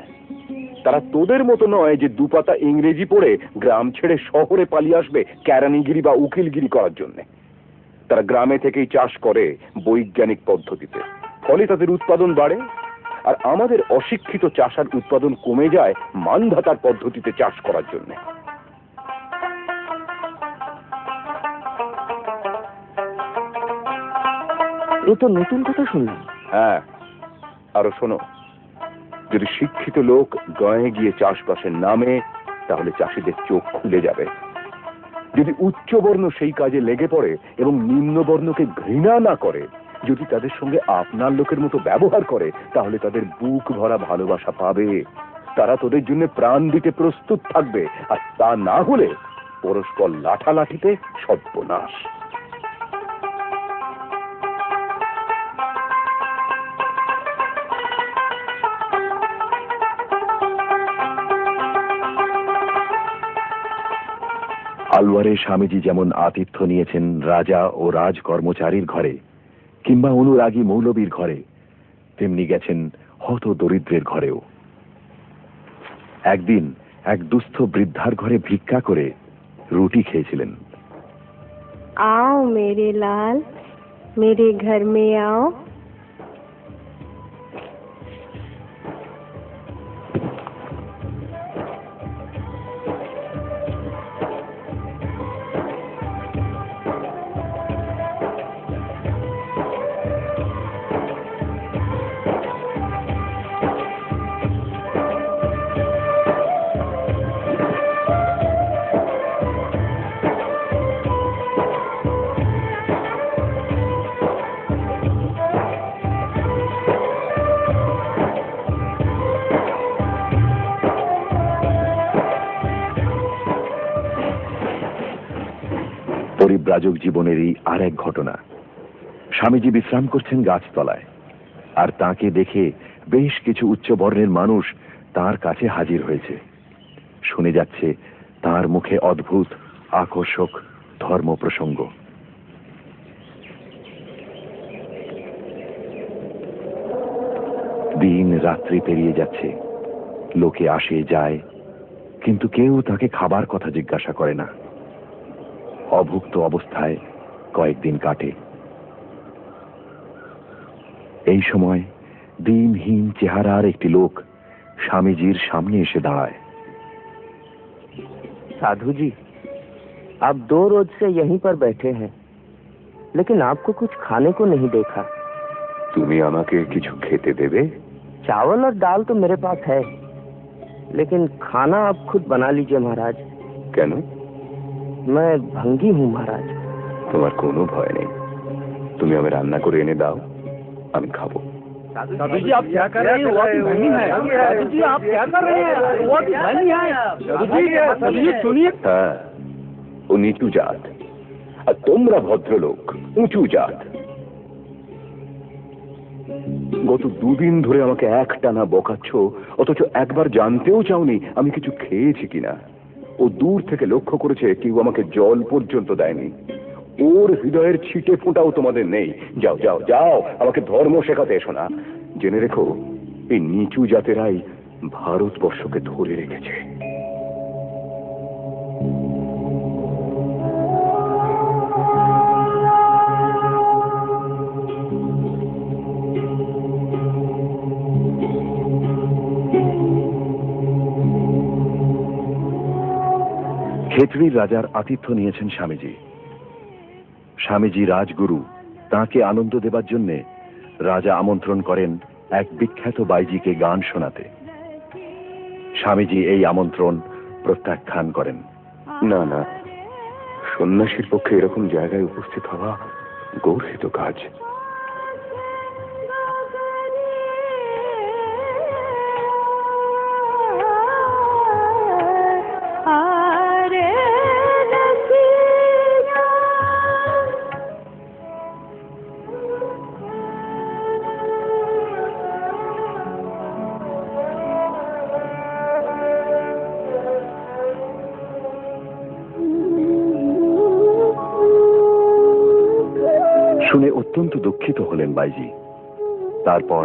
S2: তারা তোদের মতো নয় যে দুপাতা ইংরেজি পড়ে গ্রাম ছেড়ে শহরে পালিয়ে আসবে কেরানিগিরি বা উকিলগিরি করার জন্য। তারা গ্রামে থেকেই চাষ করে বৈজ্ঞানিক পদ্ধতিতে। ফলে তাদের উৎপাদন বাড়ে। আর আমাদের অশিক্ষিত চাষার উৎপাদন কমে যায় মানধাতার পদ্ধতিতে চাষ করার জন্য।
S9: এ তো নতুন কথা শুনলাম।
S2: হ্যাঁ, আরো শোনো। যদি শিক্ষিত লোক গাঁয়ে গিয়ে চাষবাসের নামে, তাহলে চাষিদের চোখ খুলে যাবে। যদি উচ্চবর্ণ সেই কাজে লেগে পড়ে এবং নিম্নবর্ণকে ঘৃণা না করে, যদি তাদের সঙ্গে আপনার লোকের মতো ব্যবহার করে, তাহলে তাদের বুক ভরা ভালোবাসা পাবে। তারা তোদের জন্য প্রাণ দিতে প্রস্তুত থাকবে। আর তা না হলে পরস্পর লাঠালাঠিতে সর্বনাশ।
S1: আলওয়ারে স্বামীজি যেমন আতিথ্য নিয়েছেন রাজা ও রাজ কর্মচারীর ঘরে কিংবা অনুরাগী মৌলবীর ঘরে, তেমনি গেছেন হত দরিদ্রের ঘরেও। একদিন এক দুস্থ বৃদ্ধার ঘরে ভিক্ষা করে রুটি খেয়েছিলেন।
S10: आओ मेरे लाल, मेरे घर में आओ।
S1: পরিব্রাজক জীবনেরই আর এক ঘটনা। স্বামীজি বিশ্রাম করছেন গাছতলায়, আর তাকে দেখে বেশ কিছু উচ্চবর্ণের মানুষ তার কাছে হাজির হয়েছে। শুনে যাচ্ছে তার মুখে অদ্ভুত আকর্ষক ধর্ম প্রসঙ্গ। দিন রাত্রি পেরিয়ে যাচ্ছে, লোকে আসে যায়, কিন্তু কেউ তাকে খাবার কথা জিজ্ঞাসা করে না। অভুক্ত অবস্থায় কয়েকদিন কাটে। এই সময় দিনহীন চেহারার একটি লোক স্বামীজির সামনে এসে দাঁড়ায়।
S9: साधु जी, आप 2 रोज से यहीं पर बैठे हैं, लेकिन आपको कुछ खाने को नहीं देखा।
S2: তুমি আমাকে কিছু খেতে দেবে?
S9: चावल और दाल तो मेरे पास है, लेकिन खाना आप खुद बना लीजिए महाराज।
S2: কেন?
S9: मैं भंगी हूँ महाराज।
S2: তোমার কোনো ভয় নেই, তুমি আমি রান্না করে এনে দাও, আমি খাবো।
S3: साधु जी आप क्या कर रहे हैं? वो आपकी बहनी है। साधु जी आप क्या कर रहे हैं? वो आपकी बहनी है। साधु जी सुनिए।
S2: হ্যাঁ, ও নিচু জাত, আর তোমরা ভদ্রলোক উঁচু জাত। গত 2 দিন ধরে আমাকে একটানা বকাচ্ছ, অথচ একবার জানতেও চাওনি আমি কিছু খেয়েছি কিনা। ও দূর থেকে লক্ষ্য করেছে কেউ আমাকে জল পর্যন্ত দেয়নি। ওর হৃদয়ের ছিটে ফোঁটাও তোমাদের নেই। যাও যাও যাও, আমাকে ধর্ম শেখাতে এসো না। জেনে রেখো, এই নিচু জাতেরাই ভারতবর্ষকে ধরে রেখেছে।
S1: খেতড়ির রাজার আতিথ্য নিয়েছেন স্বামীজি। স্বামীজি রাজগুরু, তাঁকে আনন্দ দেবার জন্যে রাজা আমন্ত্রণ করেন এক বিখ্যাত বাইজিকে গান শোনাতে। স্বামীজি এই আমন্ত্রণ প্রত্যাখ্যান করেন।
S2: না না, সন্ন্যাসীর পক্ষে এরকম জায়গায় উপস্থিত হওয়া গর্হিত কাজ।
S1: শুনে অত্যন্ত দুঃখিত হলেন বাইজি। তারপর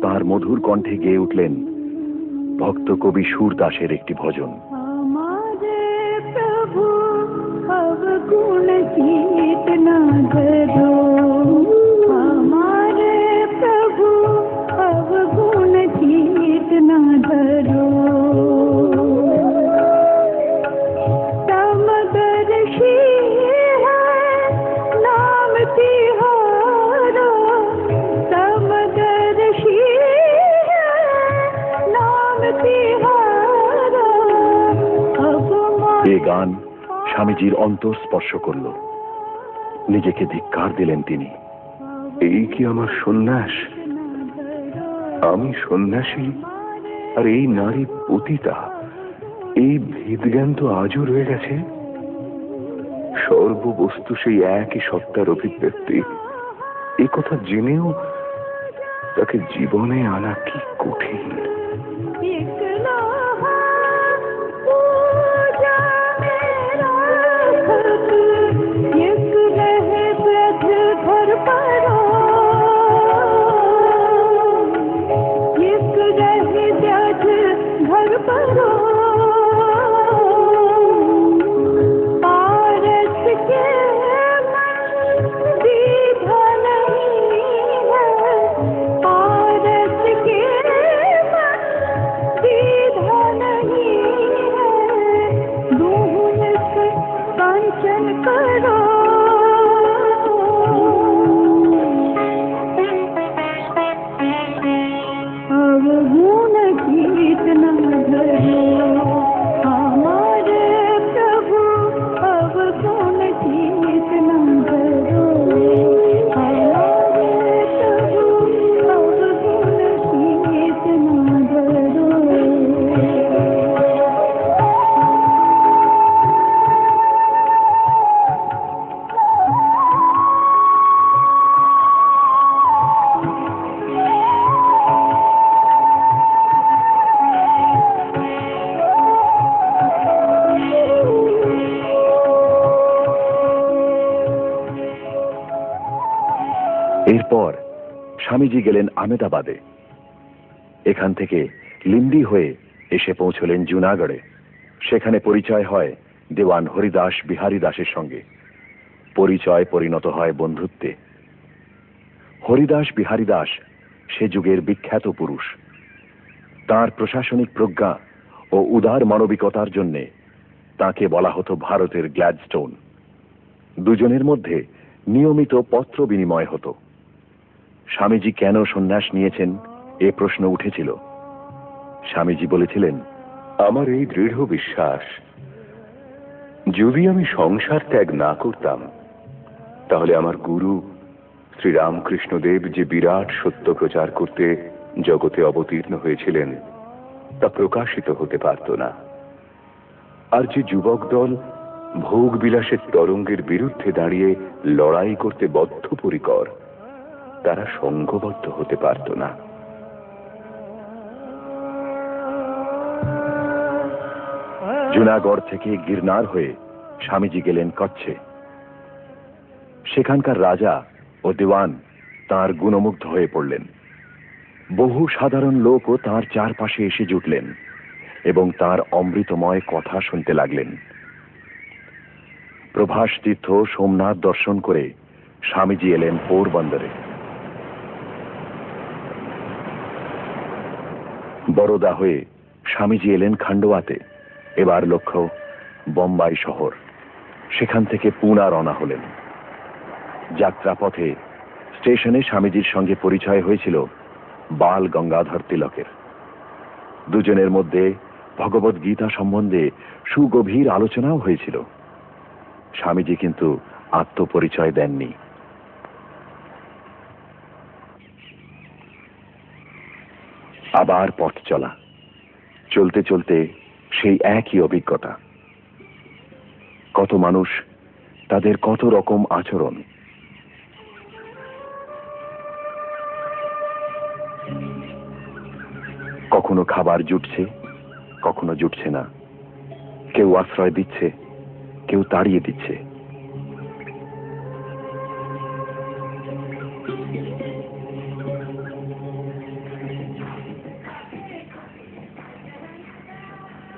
S1: তার মধুর কণ্ঠে গেয়ে উঠলেন ভক্ত কবি সুরদাসের একটি ভজন।
S11: प्रभु अवगुण गीत ना गदो, हमारे प्रभु अवगुण गीत ना गदो। समदर्शी है नाम तिहारा, समदर्शी है नाम तिहारा।
S1: এ গান স্বামীজির অন্তর স্পর্শ করল। নিজেকে ধিক্কার দিলেন তিনি।
S2: এই কি আমার সন্ন্যাস? আমি সন্ন্যাসী, আর এই নারী পতিতা। এই ভেদজ্ঞান তো আজও রয়ে গেছে। সর্ববস্তু সেই একই সত্তার অভিব্যক্তি, এ কথা জেনেও তাকে জীবনে আনা কি কঠিন।
S11: करो पारस के मन दीधा नहीं है पारस के मन दीधा नहीं है दून से कांचन करो अब गुण कीर्तन धरो हमारे प्रभु अब गुण कीर्तन धरो हमारे प्रभु अब गुण कीर्तन धरो
S1: এরপর স্বামীজি গেলেন আহমেদাবাদে। এখান থেকে লিন্দি হয়ে এসে পৌঁছলেন জুনাগড়ে। সেখানে পরিচয় হয় দেওয়ান হরিদাস বিহারী দাসের সঙ্গে। পরিচয় পরিণত হয় বন্ধুত্বে। হরিদাস বিহারী দাস সে যুগের বিখ্যাত পুরুষ। তার প্রশাসনিক প্রজ্ঞা ও উদার মানবিকতার জন্যে তাকে বলা হতো ভারতের গ্ল্যাডস্টোন। দুজনের মধ্যে নিয়মিত পত্র বিনিময় হতো। স্বামীজি কেন সন্ন্যাস নিয়েছেন এ প্রশ্ন উঠেছিল। স্বামীজি বলেছিলেন,
S2: আমার এই দৃঢ় বিশ্বাস, যদি আমি সংসার ত্যাগ না করতাম তাহলে আমার গুরু শ্রীরামকৃষ্ণদেব যে বিরাট সত্য প্রচার করতে জগতে অবতীর্ণ হয়েছিলেন তা প্রকাশিত হতে পারত না। আর যে যুবক দল ভোগ বিলাসের তরঙ্গের বিরুদ্ধে দাঁড়িয়ে লড়াই করতে বদ্ধপরিকর, তারা সংঘবদ্ধ হতে পারত না।
S1: জুনাগড় থেকে গিরনার হয়ে স্বামীজি গেলেন কচ্ছে। সেখানকার রাজা ও দেওয়ান তাঁর গুণমুগ্ধ হয়ে পড়লেন। বহু সাধারণ লোকও তাঁর চারপাশে এসে জুটলেন এবং তাঁর অমৃতময় কথা শুনতে লাগলেন। প্রভাস তীর্থ সোমনাথ দর্শন করে স্বামীজি এলেন পোরবন্দরে। বরোদা হয়ে স্বামীজি এলেন খান্ডোয়াতে। এবার লক্ষ্য বোম্বাই শহর। সেখান থেকে পুনা রওনা হলেন। যাত্রাপথে স্টেশনে স্বামীজির সঙ্গে পরিচয় হয়েছিল বাল গঙ্গাধর তিলকের। দুজনের মধ্যে ভগবত গীতা সম্বন্ধে সুগভীর আলোচনাও হয়েছিল। স্বামীজি কিন্তু আত্মপরিচয় দেননি। আবার পথ চলা। চলতে চলতে সেই একই অভিজ্ঞতা। কত মানুষ, তাদের কত রকম আচরণ। কখনো খাবার জুটছে, কখনো জুটছে না। কেউ আশ্রয় দিচ্ছে, কেউ তাড়িয়ে দিচ্ছে।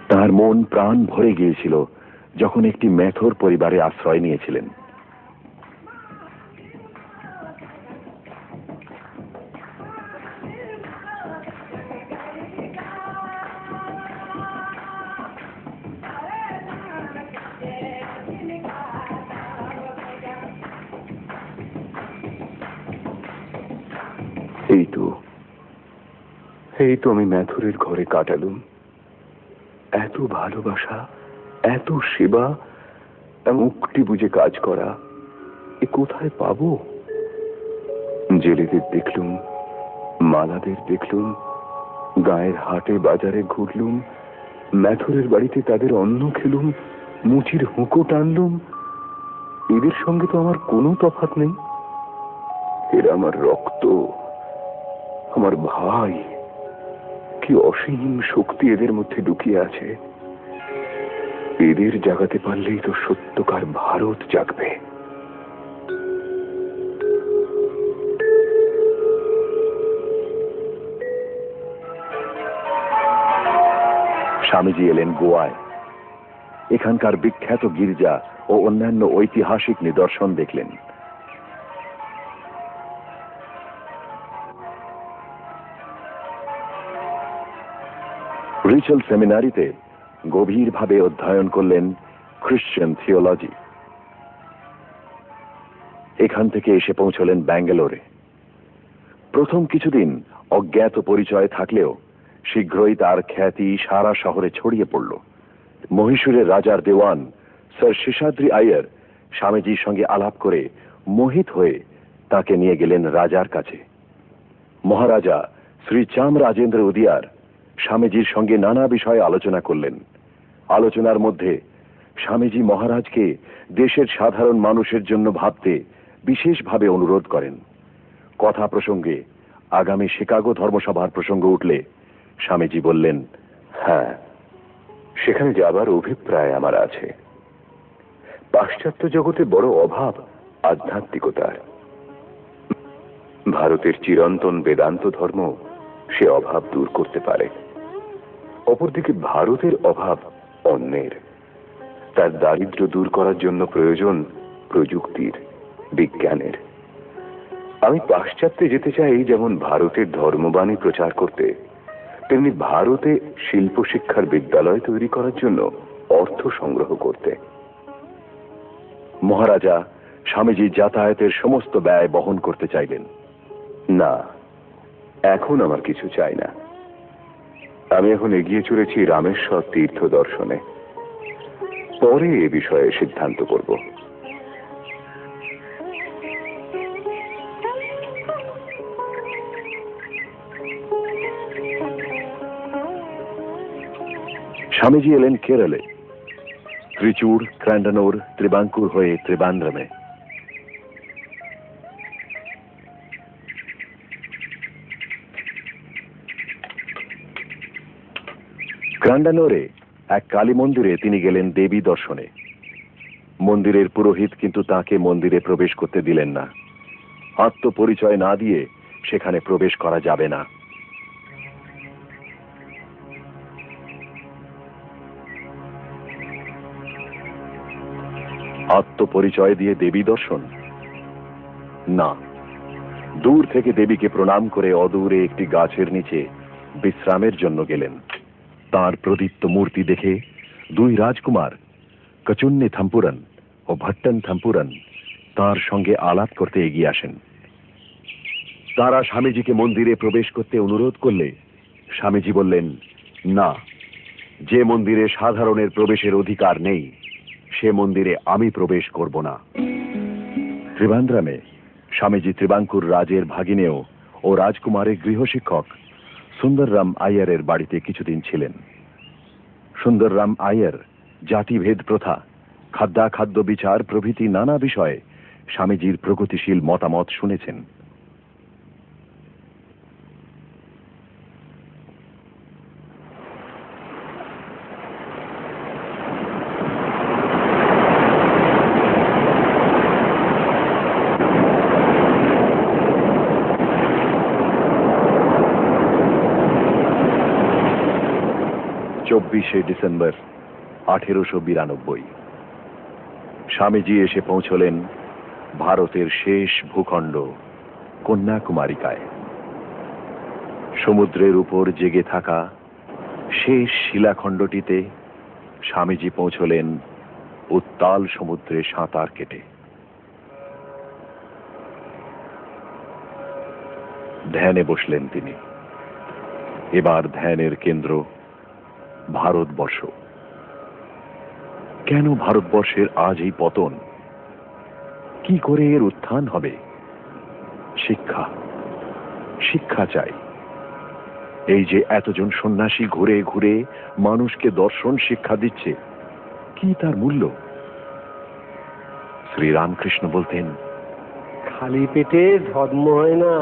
S1: তার মন প্রাণ ভরে গিয়েছিল যখন একটি মেথর পরিবারে আশ্রয় নিয়েছিলেন।
S2: এই তো আমি ম্যাথুরের ঘরে কাটালুম। এত ভালোবাসা, এত সেবা, মুক্তি বুঝে কাজ করা, এ কোথায় পাবো? জেলেদের দেখলুম, মালাদের দেখলুম, গায়ের হাটে বাজারে ঘুরলুম, ম্যাথুরের বাড়িতে তাদের অন্ন খেলুম, মুচির হুঁকো টানলুম। এদের সঙ্গে তো আমার কোনো তফাৎ নেই। এরা আমার রক্ত, আমার ভাই। কি অসীম শক্তি এদের মধ্যে লুকিয়ে আছে। এদের জাগাতে পারলেই তো সত্যকার ভারত জাগবে।
S1: স্বামীজি এলেন গোয়ায়। এখানকার বিখ্যাত গির্জা ও অন্যান্য ঐতিহাসিক নিদর্শন দেখলেন। রিচেল সেমিনারিতে গভীরভাবে অধ্যয়ন করলেন খ্রিস্টান থিওলজি। এখান থেকে এসে পৌঁছলেন ব্যাঙ্গালোরে। প্রথম কিছুদিন অজ্ঞাত পরিচয় থাকলেও শীঘ্রই তার খ্যাতি সারা শহরে ছড়িয়ে পড়ল। মহীশূরের রাজার দেওয়ান স্যার শেষাদ্রি আইয়ার স্বামীজির সঙ্গে আলাপ করে মোহিত হয়ে তাকে নিয়ে গেলেন রাজার কাছে। মহারাজা শ্রী চামরাজেন্দ্র উদিয়ার স্বামীজির সঙ্গে নানা বিষয়ে আলোচনা করলেন। আলোচনার মধ্যে স্বামীজি মহারাজকে দেশের সাধারণ মানুষের জন্য ভাবতে বিশেষভাবে অনুরোধ করেন। কথা প্রসঙ্গে আগামী শিকাগো ধর্মসভার প্রসঙ্গ উঠলে স্বামীজি বললেন,
S2: হ্যাঁ, সেখানে যাবার অভিপ্রায় আমার আছে। পাশ্চাত্য জগতে বড় অভাব আধ্যাত্মিকতার। ভারতের চিরন্তন বেদান্ত ধর্ম সে অভাব দূর করতে পারে। অপরদিকে ভারতের অভাব অন্যের। তার দারিদ্র্য দূর করার জন্য প্রয়োজন প্রযুক্তির, বিজ্ঞানের। আমি পাশ্চাত্যে যেতে চাই যেমন ভারতের ধর্মবাণী প্রচার করতে, তেমনি ভারতে শিল্প শিক্ষার বিদ্যালয় তৈরি করার জন্য অর্থ সংগ্রহ করতে।
S1: মহারাজা স্বামীজি যাতায়াতের সমস্ত ব্যয় বহন করতে চাইলেন।
S2: না, এখন আমার কিছু চাই না। আমি এখন এগিয়ে চলেছি রামেশ্বর তীর্থ দর্শনে। পরে এ বিষয়ে সিদ্ধান্ত করব।
S1: স্বামীজি এলেন কেরলে। ত্রিচুর, ক্র্যান্ডানোর, ত্রিবাঙ্কুর হয়ে ত্রিবান্দ্রমে। ক্র্যান্ডানোরে এক কালী মন্দিরে তিনি গেলেন দেবী দর্শনে। মন্দিরের পুরোহিত কিন্তু তাকে মন্দিরে প্রবেশ করতে দিলেন না। আত্মপরিচয় না দিয়ে সেখানে প্রবেশ করা যাবে না। আত্মপরিচয় দিয়ে দেবী দর্শন না। দূর থেকে দেবীকে প্রণাম করে অদূরে একটি গাছের নিচে বিশ্রামের জন্য গেলেন। তার প্রদীপ্ত মূর্তি দেখে দুই রাজকুমার কচুন্নি থাম্পুরান ও ভট্টন থাম্পুরান তার সঙ্গে আলাপ করতে এগিয়ে আসেন। তারা স্বামীজিকে মন্দিরে প্রবেশ করতে অনুরোধ করলে স্বামীজি বললেন, না, যে মন্দিরে সাধারণের প্রবেশের অধিকার নেই সে মন্দিরে আমি প্রবেশ করব না। ত্রিবান্দ্রমে স্বামীজি ত্রিবাঙ্কুর রাজের ভাগিনেও ও রাজকুমারের গৃহশিক্ষক সুন্দররাম আইয়ারের বাড়িতে কিছুদিন ছিলেন। সুন্দররাম আইয়ার জাতিভেদ প্রথা, খাদ্যাখাদ্য বিচার প্রভৃতি নানা বিষয়ে স্বামীজির প্রগতিশীল মতামত শুনেছেন। ডিসেম্বর 1892 স্বামীজি এসে পৌঁছলেন ভারতের শেষ ভূখণ্ড কন্যাকুমারিকায়। সমুদ্রের উপর জেগে থাকা শেষ শিলাখণ্ডটিতে স্বামীজি পৌঁছলেন উত্তাল সমুদ্রে সাঁতার কেটে। ধ্যানে বসলেন তিনি। এবার ধ্যানের কেন্দ্র ভারতবর্ষ। কেন ভারতবর্ষের আজ এই পতন? কি করে এর উত্থান হবে? শিক্ষা, শিক্ষা চাই। এই যে এতজন সন্ন্যাসী ঘুরে ঘুরে মানুষকে দর্শন শিক্ষা দিচ্ছে, কি তার মূল্য? শ্রীরামকৃষ্ণ বলতেন,
S3: খালি পেটে ধর্ম হয় না।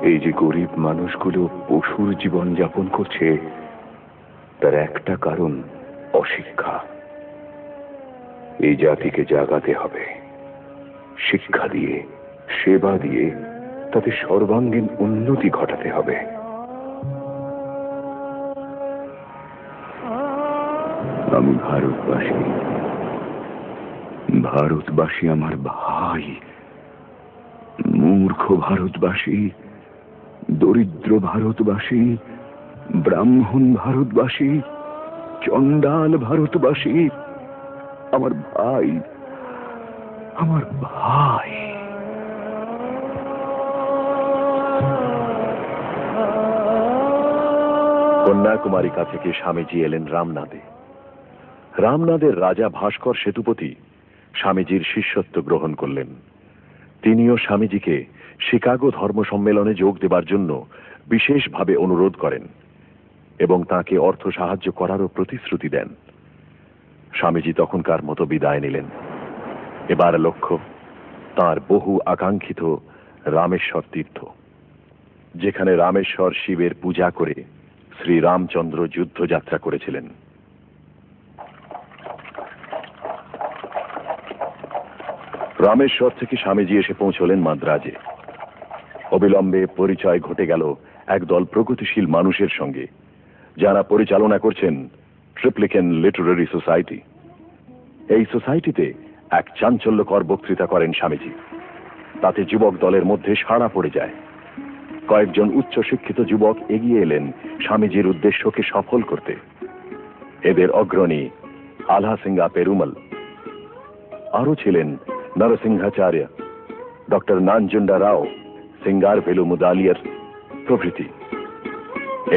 S2: এই যে গরিব মানুষগুলো পশুর জীবন যাপন করছে, তার একটা কারণ অশিক্ষা। এই জাতিকে জাগাতে হবে, শিক্ষা দিয়ে, সেবা দিয়ে তাদের সর্বাঙ্গীন উন্নতি ঘটাতে হবে।
S7: আমি ভারতবাসী, ভারতবাসী আমার ভাই। মূর্খ ভারতবাসী, দরিদ্র ভারতবাসী, ব্রাহ্মণ ভারতবাসী, চণ্ডাল ভারতবাসী আমার ভাই, আমার ভাই।
S1: কন্যাকুমারিকা থেকে স্বামীজি এলেন রামনাদে। রামনাদের রাজা ভাস্কর সেতুপতি স্বামীজির শিষ্যত্ব গ্রহণ করলেন। তিনিও স্বামীজিকে শিকাগো ধর্ম সম্মেলনে যোগ দেবার জন্য বিশেষভাবে অনুরোধ করেন এবং তাকে অর্থ সাহায্য করারও প্রতিশ্রুতি দেন। স্বামীজি তখনকার মতো বিদায় নিলেন। এবার লক্ষ্য তাঁর বহু আকাঙ্ক্ষিত রামেশ্বর তীর্থ, যেখানে রামেশ্বর শিবের পূজা করে শ্রী রামচন্দ্র যুদ্ধযাত্রা করেছিলেন। রামেশ্বর থেকে স্বামীজি এসে পৌঁছলেন মাদ্রাজে। অবিলম্বে পরিচয় ঘটে গেল একদল প্রগতিশীল মানুষের সঙ্গে, যারা পরিচালনা করছেন ট্রিপ্লিকেন লিটারারি সোসাইটি। এই সোসাইটিতে এক চাঞ্চল্যকর বক্তৃতা করেন স্বামীজি। তাতে যুবক দলের মধ্যে সাড়া পড়ে যায়। কয়েকজন উচ্চশিক্ষিত যুবক এগিয়ে এলেন স্বামীজির উদ্দেশ্যকে সফল করতে। এদের অগ্রণী আলহা সিংহা পেরুমল, আরও ছিলেন নরসিংহাচার্য, ডক্টর নানজুন্ডা রাও, সিঙ্গার ভেলু মুদালিয়ার প্রভৃতি।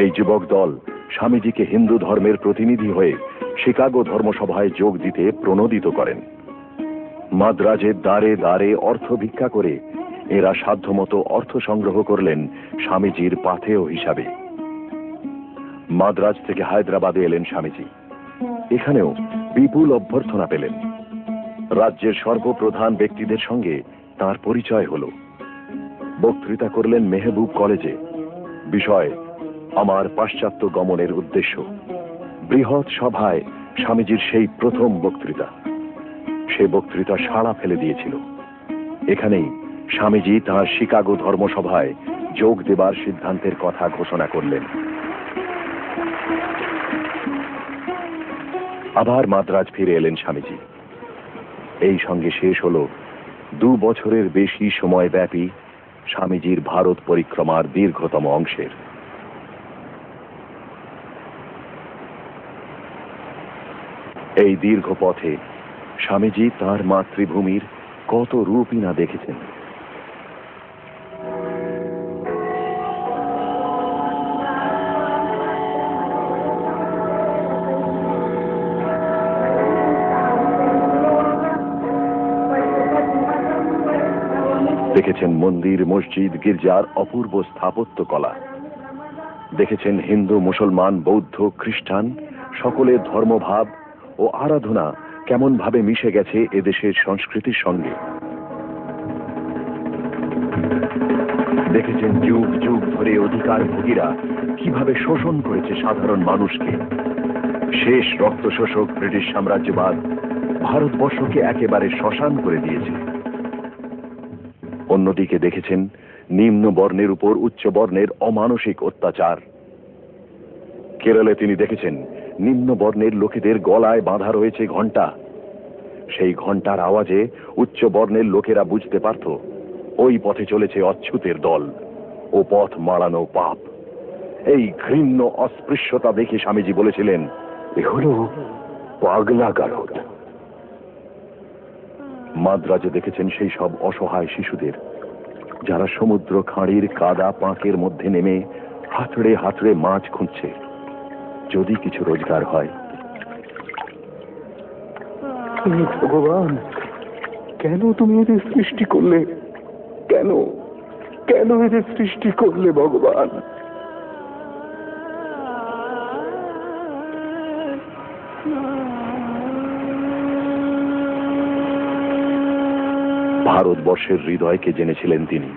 S1: এই যুবক দল স্বামীজিকে হিন্দু ধর্মের প্রতিনিধি হয়ে শিকাগো ধর্মসভায় যোগ দিতে প্রণোদিত করেন। মাদ্রাজের দ্বারে দ্বারে অর্থ ভিক্ষা করে এরা সাধ্যমতো অর্থ সংগ্রহ করলেন স্বামীজির পাথেয় হিসাবে। মাদ্রাজ থেকে হায়দ্রাবাদে এলেন স্বামীজি। এখানেও বিপুল অভ্যর্থনা পেলেন। রাজ্যের সর্বপ্রধান ব্যক্তিদের সঙ্গে তার পরিচয় হল। বক্তৃতা করলেন মেহবুব কলেজে। বিষয় আমার পাশ্চাত্য গমনের উদ্দেশ্য। বৃহৎ সভায় স্বামীজির সেই প্রথম বক্তৃতা। সে বক্তৃতা সাড়া ফেলে দিয়েছিল। এখানেই স্বামীজি তাঁর শিকাগো ধর্মসভায় যোগ দেবার সিদ্ধান্তের কথা ঘোষণা করলেন। আবার মাদ্রাজ ফিরে এলেন স্বামীজি। এই সঙ্গে শেষ হল 2 বছরের বেশি সময় ব্যাপী স্বামীজির ভারত পরিক্রমার দীর্ঘতম অংশের। এই দীর্ঘ পথে স্বামীজি তাঁর মাতৃভূমির কত রূপই না দেখেছেন। দেখেছেন মন্দির, মসজিদ, গির্জার অপূর্ব স্থাপত্য কলা। দেখেছেন হিন্দু, মুসলমান, বৌদ্ধ, খ্রিস্টান সকলের ধর্মভাব ও আরাধনা কেমন ভাবে মিশে গেছে এদেশের সংস্কৃতির সঙ্গে। দেখেছেন যুগ যুগ ধরে অধিকারভোগীরা কিভাবে শোষণ করেছে সাধারণ মানুষকে। শেষ রক্ত শোষক ব্রিটিশ সাম্রাজ্যবাদ ভারতবর্ষকে একেবারে শ্মশান করে দিয়েছে। অন্যদিকে দেখেছেন নিম্ন বর্ণের উপর উচ্চ বর্ণের অমানসিক অত্যাচার। কেরলে তিনি দেখেছেন নিম্ন বর্ণের লোকেদের গলায় বাঁধা রয়েছে ঘণ্টা। সেই ঘণ্টার আওয়াজে উচ্চ বর্ণের লোকেরা বুঝতে পারত ওই পথে চলেছে অচ্ছুতের দল, ও পথ মাড়ানো পাপ। এই ঘৃণ্য অস্পৃশ্যতা দেখে স্বামীজি বলেছিলেন, এ হলো পাগলা গারদ। মাদ্রাজে দেখেছেন সেই সব অসহায় শিশুদের, যারা সমুদ্র খাঁড়ির কাদা পাঁকের মধ্যে নেমে হাতড়ে হাতড়ে মাছ খুঁজছে, যদি কিছু রোজগার হয়।
S7: ভগবান, কেন তুমি এদের সৃষ্টি করলে? কেন কেন এদের সৃষ্টি করলে ভগবান?
S1: ভারতবর্ষের হৃদয়কে জেনেছিলেন তিনি।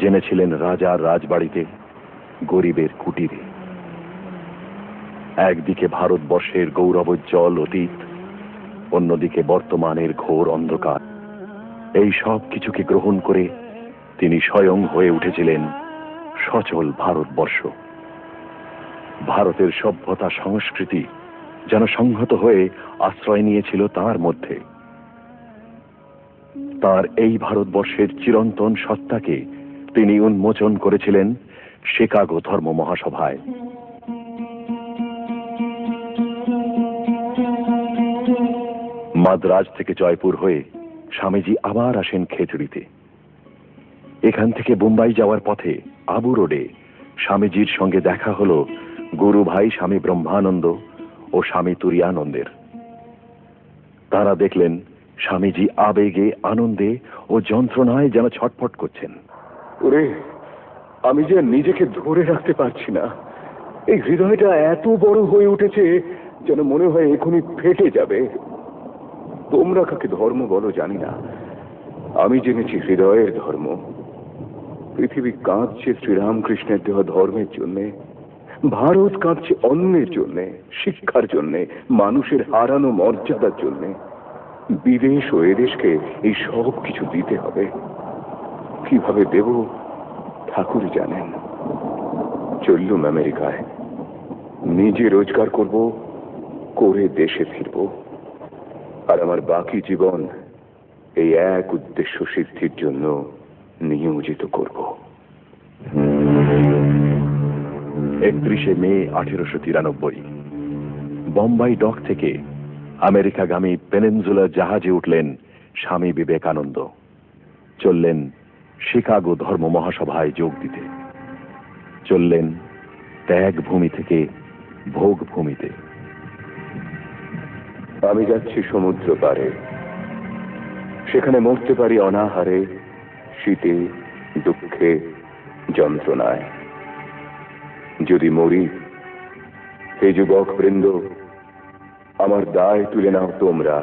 S1: জেনেছিলেন রাজার রাজবাড়িতে, গরিবের কুটিরে। একদিকে ভারতবর্ষের গৌরবোজ্জ্বল অতীত, অন্যদিকে বর্তমানের ঘোর অন্ধকার। এই সব কিছুকে গ্রহণ করে তিনি স্বয়ং হয়ে উঠেছিলেন সচল ভারতবর্ষ। ভারতের সভ্যতা, সংস্কৃতি যেন সংহত হয়ে আশ্রয় নিয়েছিল তার মধ্যে। তার এই ভারতবর্ষের চিরন্তন সত্তাকে তিনি উন্মোচন করেছিলেন শিকাগো ধর্ম মহাসভায়। মাদ্রাজ থেকে জয়পুর হয়ে স্বামীজি আবার আসেন খেজুরিতে। এখান থেকে বোম্বাই যাওয়ার পথে আবু রোডে স্বামীজির সঙ্গে দেখা হলো গুরু ভাই স্বামী ব্রহ্মানন্দ ও স্বামী তুরীয়ানন্দের। তারা দেখলেন স্বামীজি আবেগে, আনন্দে ও যন্ত্রণায় যেন ছটফট করছেন।
S2: ওরে, আমি যে নিজেকে ধরে রাখতে পারছি না। এই হৃদয়টা এত বড় হয়ে উঠেছে যেন মনে হয় এখনই ফেটে যাবে। তোমরা কাকে ধর্ম বলো জানি না, আমি জেনেছি হৃদয়ের ধর্ম। পৃথিবী কাঁদছে শ্রীরামকৃষ্ণের দেওয়া ধর্মের জন্যে, ভারত কাঁদছে অন্যের জন্যে, শিক্ষার জন্যে, মানুষের হারানো মর্যাদার জন্যে। বিদেশ ও এদেশকে এই সব কিছু দিতে হবে। কিভাবে দেব ঠাকুরই জানেন। চললুম আমেরিকায়, নিজে রোজগার করব, করে দেশে ফিরব। আর আমার বাকি জীবন এই এক উদ্দেশ্য সিদ্ধির জন্য নিয়োজিত করব।
S1: 31শে মে 1893 বোম্বাই ডক থেকে আমেরিকাগামী পেনিনসুলা জাহাজে উঠলেন স্বামী বিবেকানন্দ। চললেন শিকাগো ধর্ম মহাসভায় যোগ দিতে। চললেন ত্যাগ ভূমি থেকে ভোগ ভূমিতে।
S2: আমি যাচ্ছি সমুদ্র পারে, সেখানে মরতে পারি অনাহারে, শীতে, দুঃখে, যন্ত্রণায়। যদি মরি, হে যুবক বৃন্দ, আমার দায় তুলে নাও তোমরা।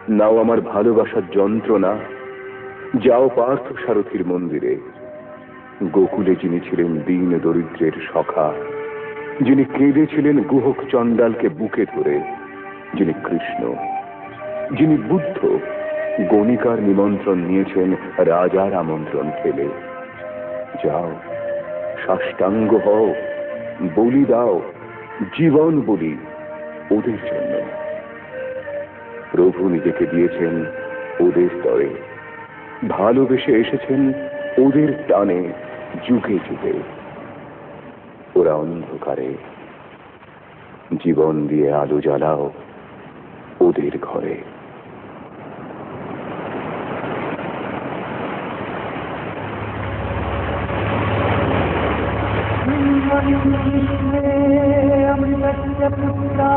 S2: নাও আমার ভালোবাসার যন্ত্রণা। যাও পার্থ সারথীর মন্দিরে। গোকুলে যিনি ছিলেন দীন দরিদ্রের সখা, যিনি কেঁদেছিলেন গুহক চণ্ডালকে বুকে ধরে, যিনি কৃষ্ণ, যিনি বুদ্ধ, গণিকার নিমন্ত্রণ নিয়েছেন রাজার আমন্ত্রণ ফেলে। যাও, সাষ্টাঙ্গ হও, বলি দাও, জীবন বলি ওদের জন্য। প্রভু নিজেকে দিয়েছেন ওদের তরে, ভালোবেসে এসেছেন ওদের টানে যুগে যুগে। ওরা অন্ধকারে, জীবন দিয়ে আলো জ্বালাও ওদের ঘরে।
S11: अमृतस्य पुत्रा